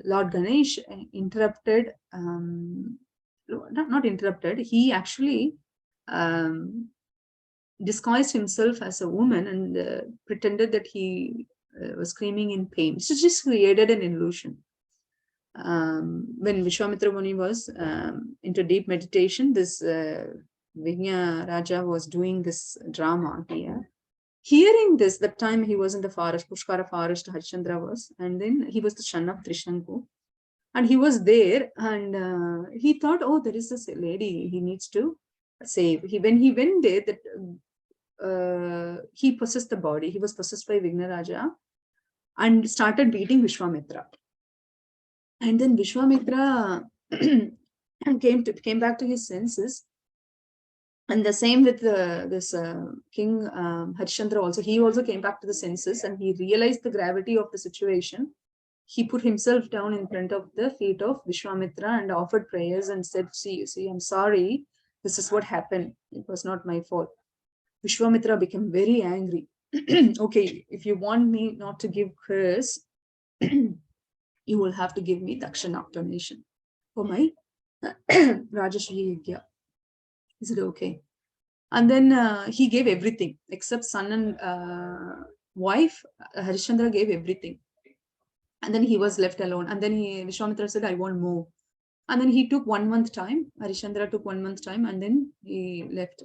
Lord Ganesh interrupted, not interrupted, he actually disguised himself as a woman and pretended that he was screaming in pain. So just created an illusion. When Vishwamitra Muni was into deep meditation, this Vigna Raja was doing this drama here. Hearing this, that time he was in the forest, Pushkara forest, Harishchandra was, and then he was the son of Trishanku. And he was there and he thought, oh, there is this lady he needs to save. When he went there, that he possessed the body. He was possessed by Vignaraja and started beating Vishwamitra. And then Vishwamitra came back to his senses. And the same with this king Harishchandra also. He also came back to the senses and he realized the gravity of the situation. He put himself down in front of the feet of Vishwamitra and offered prayers and said, see, I'm sorry. This is what happened. It was not my fault. Vishwamitra became very angry. Okay, if you want me not to give curse, you will have to give me Dakshana donation for my Rajashri Yagya. He said, okay. And then he gave everything except son and wife. Harishchandra gave everything. And then he was left alone. And then Vishwamitra said, I want more. And then he took 1 month time. Harishchandra took 1 month time and then he left.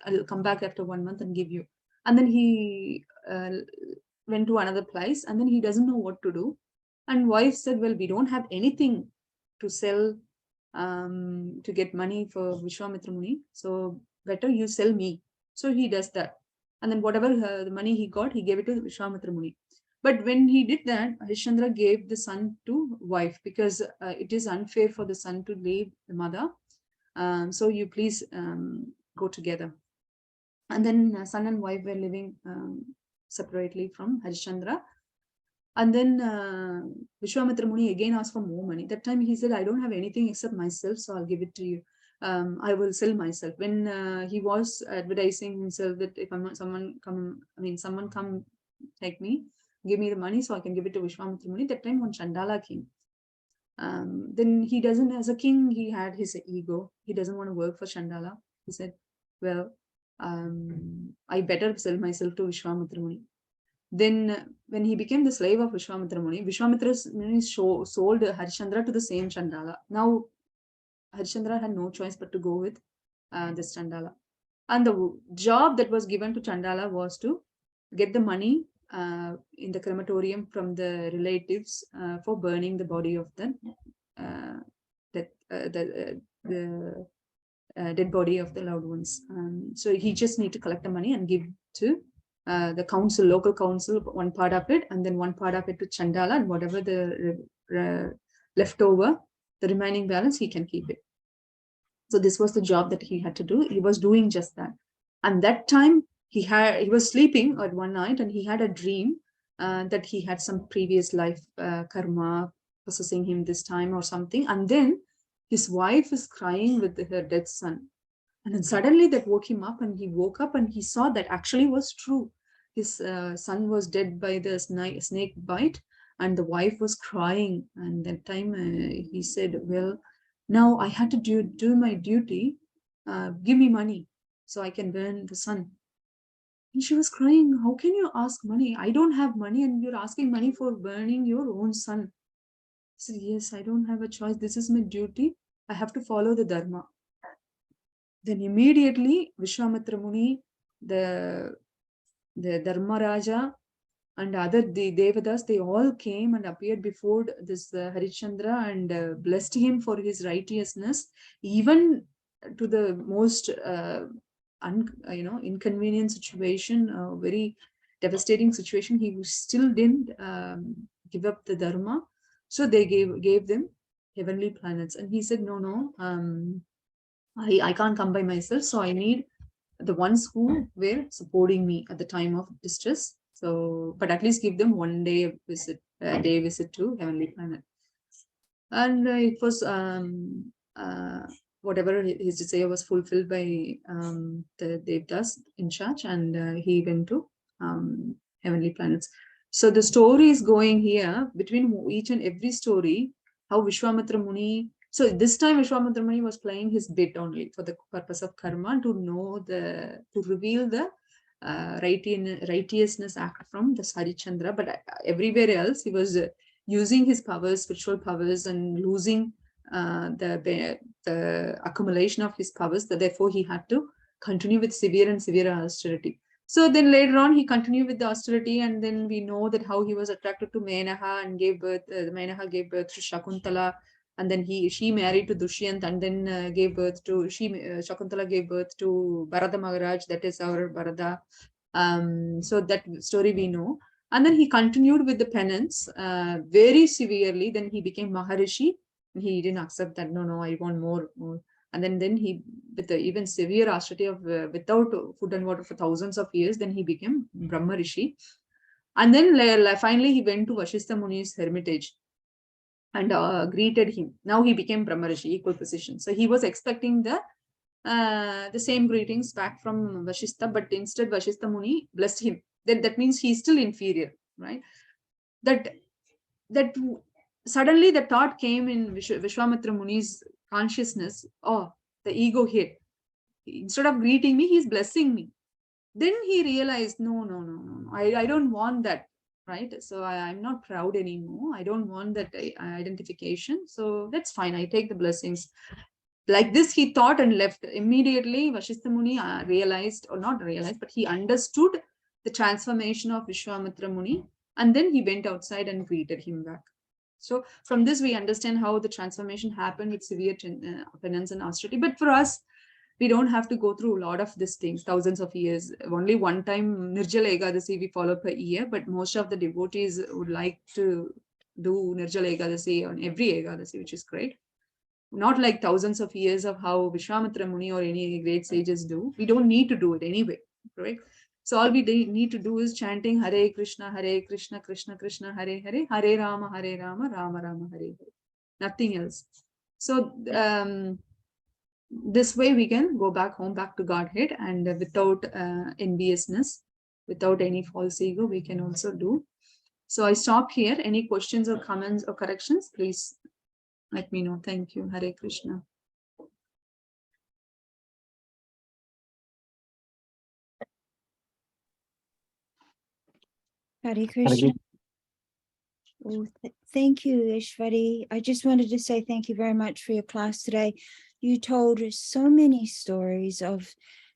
I'll come back after 1 month and give you. And then he went to another place and then he doesn't know what to do. And wife said, well, we don't have anything to sell to get money for Vishwamitra Muni. So better you sell me. So he does that. And then whatever the money he got, he gave it to Vishwamitra Muni. But when he did that, Harishchandra gave the son to wife because it is unfair for the son to leave the mother. So you please go together. And then son and wife were living separately from Harishchandra. And then Vishwamitra Muni again asked for more money. That time he said, I don't have anything except myself, so I'll give it to you. I will sell myself. When he was advertising himself that if someone come take me, give me the money so I can give it to Vishwamitra Muni. That time one Chandala came. Then he doesn't, as a king, he had his ego. He doesn't want to work for Chandala. He said, well, I better sell myself to Vishwamitra Muni. Then when he became the slave of Vishwamitra Muni, Vishwamitra Muni sold Harishchandra to the same Chandala. Now Harishchandra had no choice but to go with this Chandala. And the job that was given to Chandala was to get the money in the crematorium from the relatives for burning the body of the dead body of the loved ones. So he just need to collect the money and give to the council, local council, one part of it, and then one part of it to Chandala, and whatever the leftover, the remaining balance, he can keep it. So this was the job that he had to do. He was doing just that. And that time he was sleeping at one night, and he had a dream that he had some previous life karma possessing him this time or something. And then his wife is crying with her dead son. And then suddenly that woke him up, and he woke up and he saw that actually was true. His son was dead by the snake bite, and the wife was crying. And that time he said, well, now I had to do my duty. Give me money so I can burn the son. And she was crying, how can you ask money? I don't have money, and you're asking money for burning your own son. He said, yes, I don't have a choice. This is my duty. I have to follow the dharma. Then immediately Vishwamitra Muni, the Dharmaraja, and the Devadas, they all came and appeared before this Harishchandra and blessed him for his righteousness, even to the most inconvenient situation, very devastating situation. He still didn't give up the dharma. So they gave them heavenly planets, and he said, no, I can't come by myself, so I need the ones who were supporting me at the time of distress. So, but at least give them one day visit to heavenly planet. And it was whatever his desire was fulfilled by the Devdas in charge, and he went to heavenly planets. So the story is going here between each and every story, how Vishwamitra Muni. So this time Vishwamitra Muni was playing his bit only for the purpose of karma, to reveal the righteousness act from the Harishchandra. But everywhere else he was using his powers, spiritual powers, and losing the accumulation of his powers. Therefore he had to continue with severe and severe austerity. So then later on he continued with the austerity, and then we know that how he was attracted to Menaha and gave birth. Menaha gave birth to Shakuntala. And then she married to Dushyant, and then gave birth to Shakuntala gave birth to Bharata Maharaj, that is our Bharata. So that story we know. And then he continued with the penance very severely. Then he became Maharishi. He didn't accept that. No, I want more. And then he, with the even severe austerity of without food and water for thousands of years, then he became Brahma Rishi. And then finally he went to Vashistha Muni's hermitage and greeted him. Now he became Brahma Rishi, equal position. So he was expecting the same greetings back from Vashistha, but instead Vashistha Muni blessed him. That means he's still inferior, right? That suddenly the thought came in Vishwamitra Muni's consciousness. Oh, the ego hit. Instead of greeting me, he's blessing me. Then he realized, no, I don't want that. Right? So I'm not proud anymore. I don't want that identification. So that's fine. I take the blessings. Like this, he thought and left. Immediately, Vashistha Muni realized, or not realized, but he understood the transformation of Vishwamitra Muni. And then he went outside and greeted him back. So from this, we understand how the transformation happened with severe penance and austerity. But for us, we don't have to go through a lot of these things, thousands of years. Only one time Nirjala Ekadasi we follow per year, but most of the devotees would like to do Nirjala Ekadasi on every Ekadasi, which is great. Not like thousands of years of how Vishwamitra Muni or any great sages do. We don't need to do it anyway, right? So all we need to do is chanting Hare Krishna, Krishna Krishna, Hare Hare, Hare Rama, Rama Rama, Hare Hare. Nothing else. So this way we can go back home, back to Godhead, and without enviousness, without any false ego, we can also do. So I stop here. Any questions or comments or corrections, please let me know. Thank you. Hare Krishna. Hare Krishna. Oh, Thank you, Isvari. I just wanted to say thank you very much for your class today. You told us so many stories of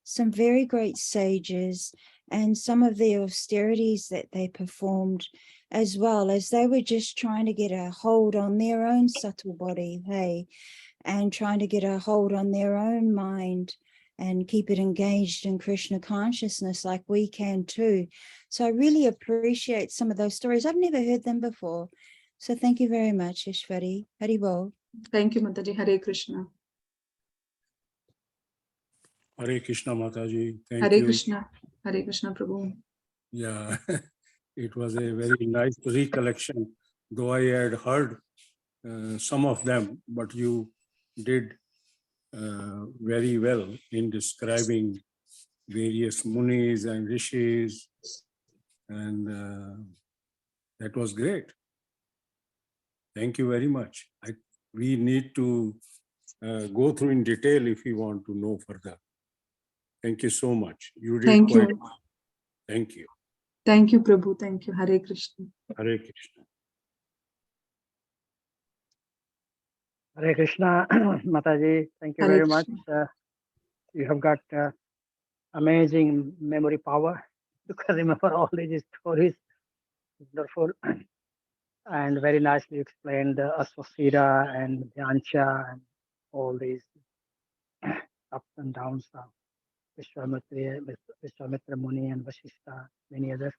some very great sages and some of the austerities that they performed, as well as they were just trying to get a hold on their own subtle body, hey, and trying to get a hold on their own mind and keep it engaged in Krishna consciousness like we can too. So I really appreciate some of those stories. I've never heard them before. So thank you very much, Ishwari. Hari Bol. Thank you, Mataji. Hare Krishna. Hare Krishna, Mataji. Thank Hare you. Krishna. Hare Krishna, Prabhu. Yeah, it was a very nice recollection, though I had heard some of them, but you did very well in describing various munis and rishis, and that was great. Thank you very much. We need to go through in detail if you want to know further. Thank you so much. You did Thank quite you. well. Thank you. Thank you, Prabhu. Thank you. Hare Krishna. Hare Krishna. Hare Krishna, Mataji. Thank you Hare very much. Krishna. You have got amazing memory power. You can remember all these stories. Wonderful. And very nicely explained Aswasira and Dhyancha and all these ups and downs of Vishwamitra Muni and Vasishta, many others.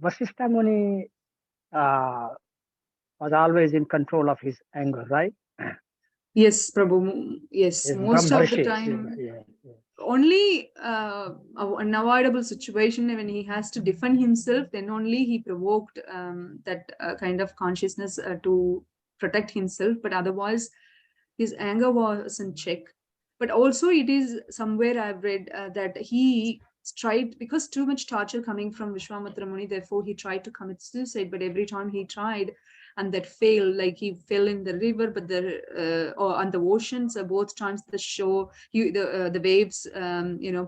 Vasishta Muni was always in control of his anger, right? Yes, Prabhu. Yes, His most of the Brahmarshi. time. Yeah. Only an unavoidable situation when he has to defend himself, then only he provoked that kind of consciousness to protect himself. But otherwise, his anger was in check. But also, it is somewhere I've read that he tried, because too much torture coming from Vishwamitra Muni, therefore he tried to commit suicide. But every time he tried, and that failed, like he fell in the river, but or on the oceans, both times the waves,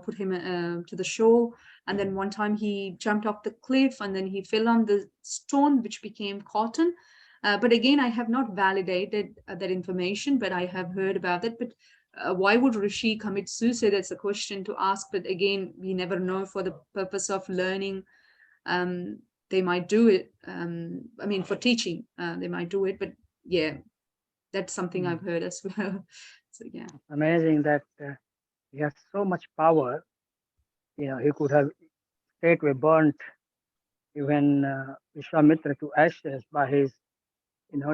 put him to the shore. And then one time he jumped off the cliff, and then he fell on the stone, which became cotton. But again, I have not validated that information, but I have heard about it. But why would Rishi commit suicide? That's a question to ask. But again, we never know. For the purpose of learning, they might do it. For teaching, they might do it. But yeah, that's something I've heard as well. So yeah, Amazing that he has so much power. He could have straightway burnt even Vishwamitra to ashes by his,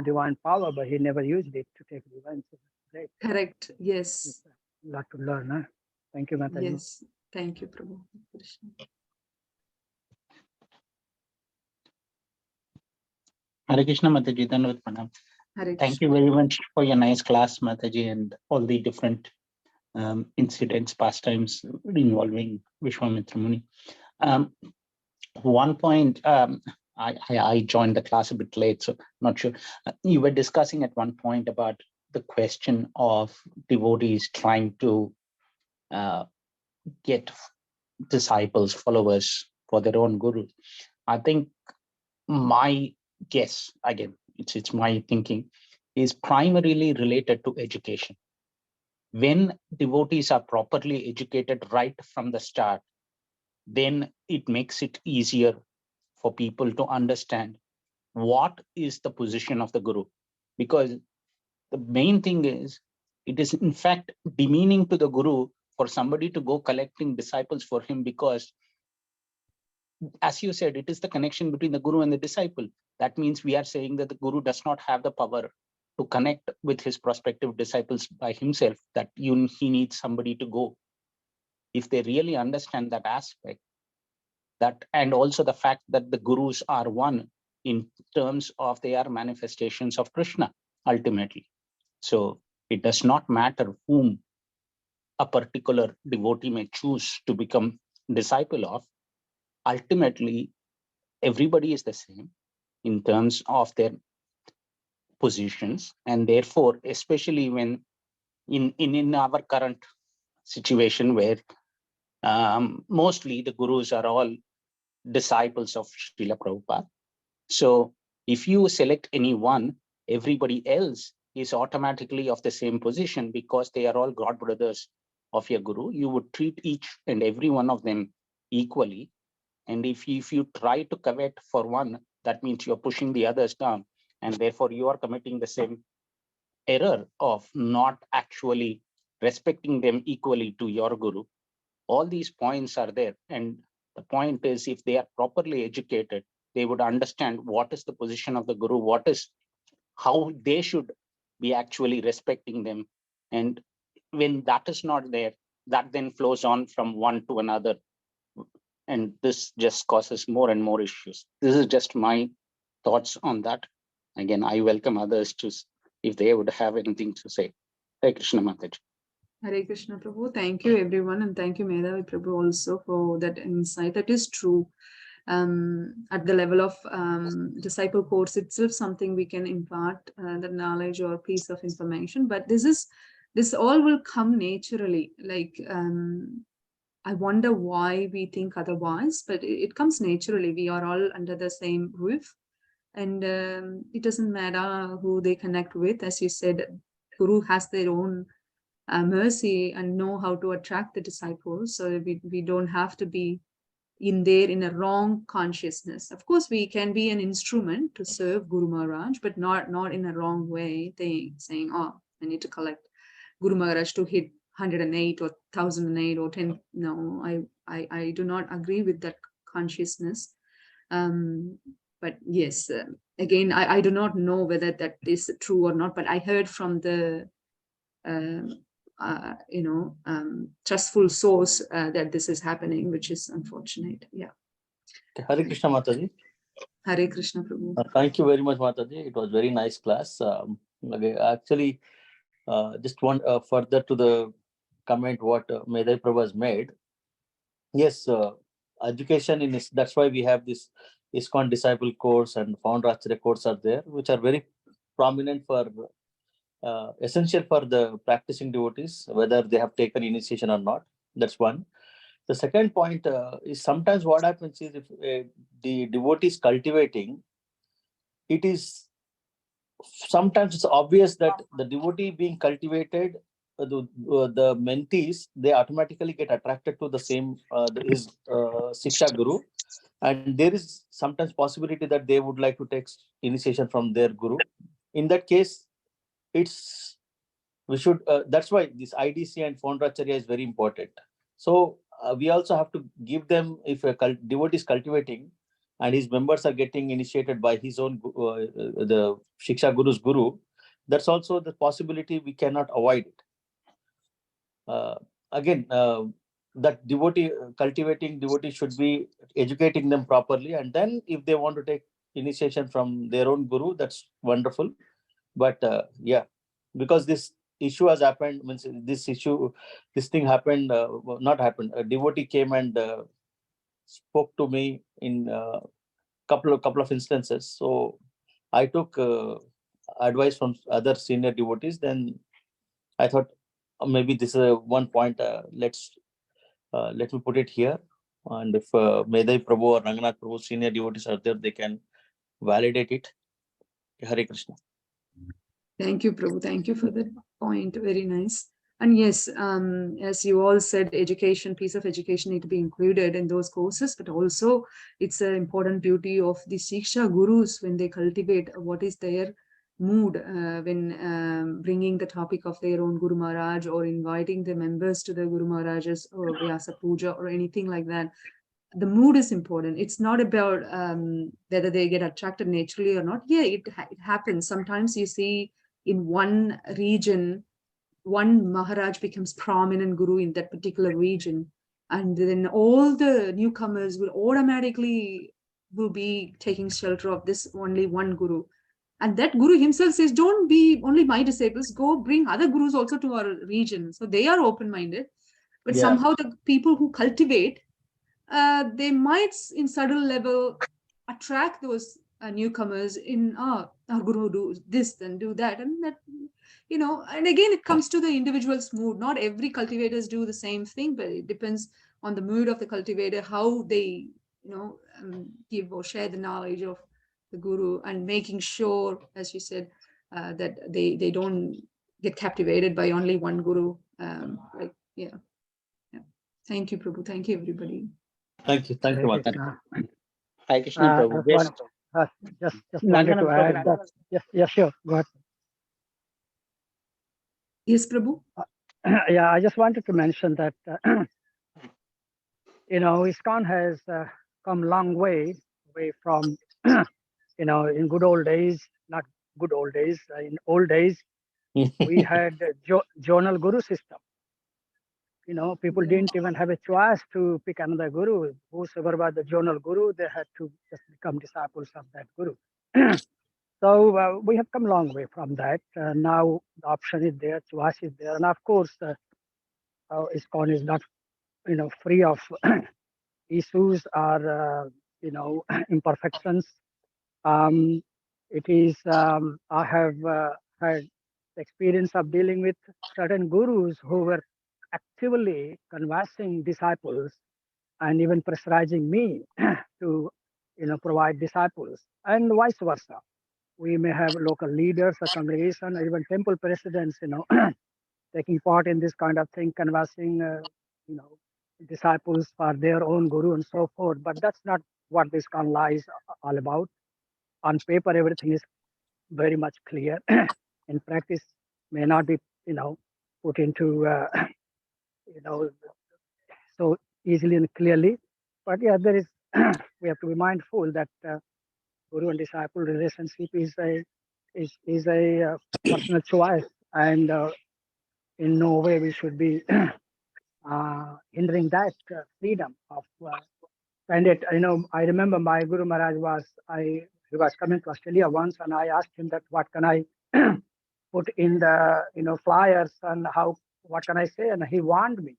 divine power, but he never used it to take revenge. Great. correct. Yes. A lot to learn, huh? Thank you, Mataji. Yes. Thank you, Prabhu. Hare Krishna, Mataji. Dhanavad Pranam. Hare Thank Krishna. you very much for your nice class, Mataji, and all the different incidents, pastimes involving Vishwamitra Muni. One point, I joined the class a bit late, so not sure. You were discussing at one point about the question of devotees trying to get disciples, followers for their own gurus. I think my guess, again, it's my thinking, is primarily related to education. When devotees are properly educated right from the start, then it makes it easier for people to understand what is the position of the guru. Because the main thing is, it is in fact demeaning to the guru for somebody to go collecting disciples for him, because as you said, it is the connection between the guru and the disciple. That means we are saying that the guru does not have the power to connect with his prospective disciples by himself, that he needs somebody to go. If they really understand that aspect, that, and also the fact that the gurus are one in terms of they are manifestations of Krishna ultimately. So it does not matter whom a particular devotee may choose to become disciple of. Ultimately, everybody is the same in terms of their positions, and therefore, especially when in our current situation where mostly the gurus are all disciples of Srila Prabhupada. So If you select any one, everybody else is automatically of the same position because they are all god brothers of your guru. You would treat each and every one of them equally. And if you try to covet for one, that means you're pushing the others down. And therefore you are committing the same error of not actually respecting them equally to your guru. All these points are there. And the point is, if they are properly educated, they would understand what is the position of the guru, how they should be actually respecting them. And when that is not there, that then flows on from one to another. And this just causes more and more issues. This is just my thoughts on that. Again, I welcome others to, if they would have anything to say. Hare Krishna Mataji. Hare Krishna Prabhu. Thank you everyone, and thank you Medhavi Prabhu also for that insight. That is true. At the level of disciple course itself, something we can impart the knowledge or piece of information, but this all will come naturally. Like I wonder why we think otherwise, but it comes naturally. We are all under the same roof, and it doesn't matter who they connect with. As you said, Guru has their own mercy and know how to attract the disciples. So we don't have to be in a wrong consciousness. Of course, we can be an instrument to serve Guru Maharaj, but not in a wrong way. They saying, oh, I need to collect Guru Maharaj to hit 108 or 1008 or 10. No, I do not agree with that consciousness. But yes, again, I do not know whether that is true or not, but I heard from the trustful source that this is happening, which is unfortunate. Yeah. Hare Krishna Mataji. Hare Krishna Prabhu. Thank you very much, Mataji. It was very nice class. Actually, just one further to the comment what Medai Prabhu has made. Yes, education in this, that's why we have this ISKCON disciple course and founder Acharya course are there, which are very prominent for essential for the practicing devotees, whether they have taken initiation or not. That's one. The second point is sometimes what happens is if the devotee is cultivating, it is sometimes it's obvious that the devotee being cultivated, the mentees, they automatically get attracted to the same his Siksha Guru, and there is sometimes possibility that they would like to take initiation from their Guru. In that case, we should that's why this IDC and founder Acharya is very important. So we also have to give them, if a devotee is cultivating and his members are getting initiated by his own the Shiksha Guru's Guru, that's also the possibility. We cannot avoid it. Again, that devotee cultivating devotee should be educating them properly, and then if they want to take initiation from their own Guru, that's wonderful. But yeah, because this issue has happened, means this thing happened, not happened. A devotee came and spoke to me in couple of instances. So I took advice from other senior devotees. Then I thought maybe this is one point. Let me put it here. And if Medai Prabhu or Ranganath Prabhu senior devotees are there, they can validate it. Hare Krishna. Thank you, Prabhu. Thank you for that point. Very nice. And yes, as you all said, piece of education need to be included in those courses, but also it's an important duty of the Siksha Gurus when they cultivate what is their mood when bringing the topic of their own Guru Maharaj or inviting the members to the Guru Maharaj's or Vyasa Puja or anything like that. The mood is important. It's not about whether they get attracted naturally or not. Yeah, it happens. Sometimes you see in one region, one Maharaj becomes prominent Guru in that particular region. And then all the newcomers will automatically be taking shelter of this only one Guru. And that Guru himself says, don't be only my disciples, go bring other Gurus also to our region. So they are open-minded. But somehow the people who cultivate, they might in subtle level attract those newcomers in our Guru do this and do that, and that, and again it comes to the individual's mood. Not every cultivators do the same thing, but it depends on the mood of the cultivator, how they give or share the knowledge of the Guru, and making sure, as you said, that they don't get captivated by only one Guru. Yeah. Thank you, Prabhu. Thank you, everybody. Thank you. Thank you, Hare Mata. Krishna. Hare Krishna, Prabhu. Just wanted to add that. Yes, sure. Go ahead. Yes, Prabhu. Yeah, I just wanted to mention that ISKCON has come a long way from in good old days, not good old days. In old days, we had zonal guru system. People didn't even have a choice to pick another guru. Whosoever was the zonal guru, they had to just become disciples of that guru. So we have come a long way from that. Now the option is there, choice is there, and of course, ISKCON is not, free of issues or imperfections. It is. I have had the experience of dealing with certain gurus who were actively conversing disciples and even pressurizing me to provide disciples, and vice versa. We may have local leaders, a congregation, or even temple presidents, taking part in this kind of thing, conversing, disciples for their own guru and so forth. But that's not what this ISKCON is all about. On paper, everything is very much clear. In practice, may not be, put into, so easily and clearly. But yeah, there is. We have to be mindful that guru and disciple relationship is a personal choice, and in no way we should be hindering that freedom of and it. I remember my Guru Maharaj he was coming to Australia once, and I asked him that what can I put in the flyers and what can I say, and he warned me.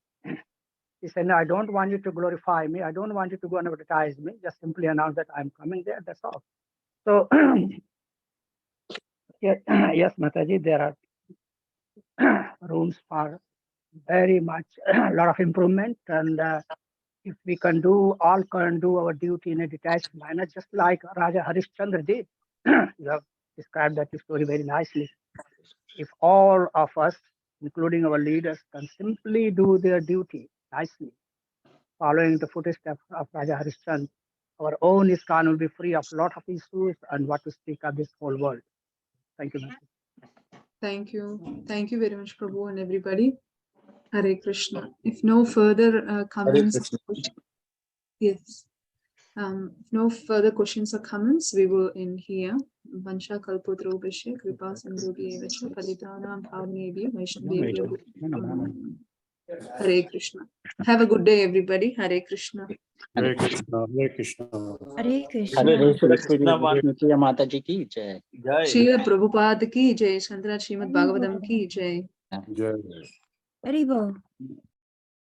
He said, no, I don't want you to glorify me. I don't want you to go and advertise me. Just simply announce that I'm coming there. That's all. So, yes, Mataji, there are rooms for very much, a lot of improvement. And if we all can do our duty in a detached manner, just like Raja Harishchandra did. You have described that story very nicely. If all of us, including our leaders, can simply do their duty nicely, following the footsteps of Raja Harishchandra, our own ISKCON will be free of a lot of issues, and what to speak of this whole world. Thank you, Master. Thank you. Thank you very much, Prabhu, and everybody. Hare Krishna. If no further comments, yes. If no further questions or comments, we will end here. Vansha kalpotrobhasya kripa sindhubhye vacha palitanam bhavnebhyo vaishnavebhyo. Hare Krishna. Have a good day, everybody. Hare Krishna. Hare Krishna, Hare Krishna. Hare Krishna. Hare Krishna, Krishna, Priya Mataji ki jai. Jai. Srila Prabhupada ki jai. Shandra Srimad Bhagavatam ki jai. Jai. Haribo.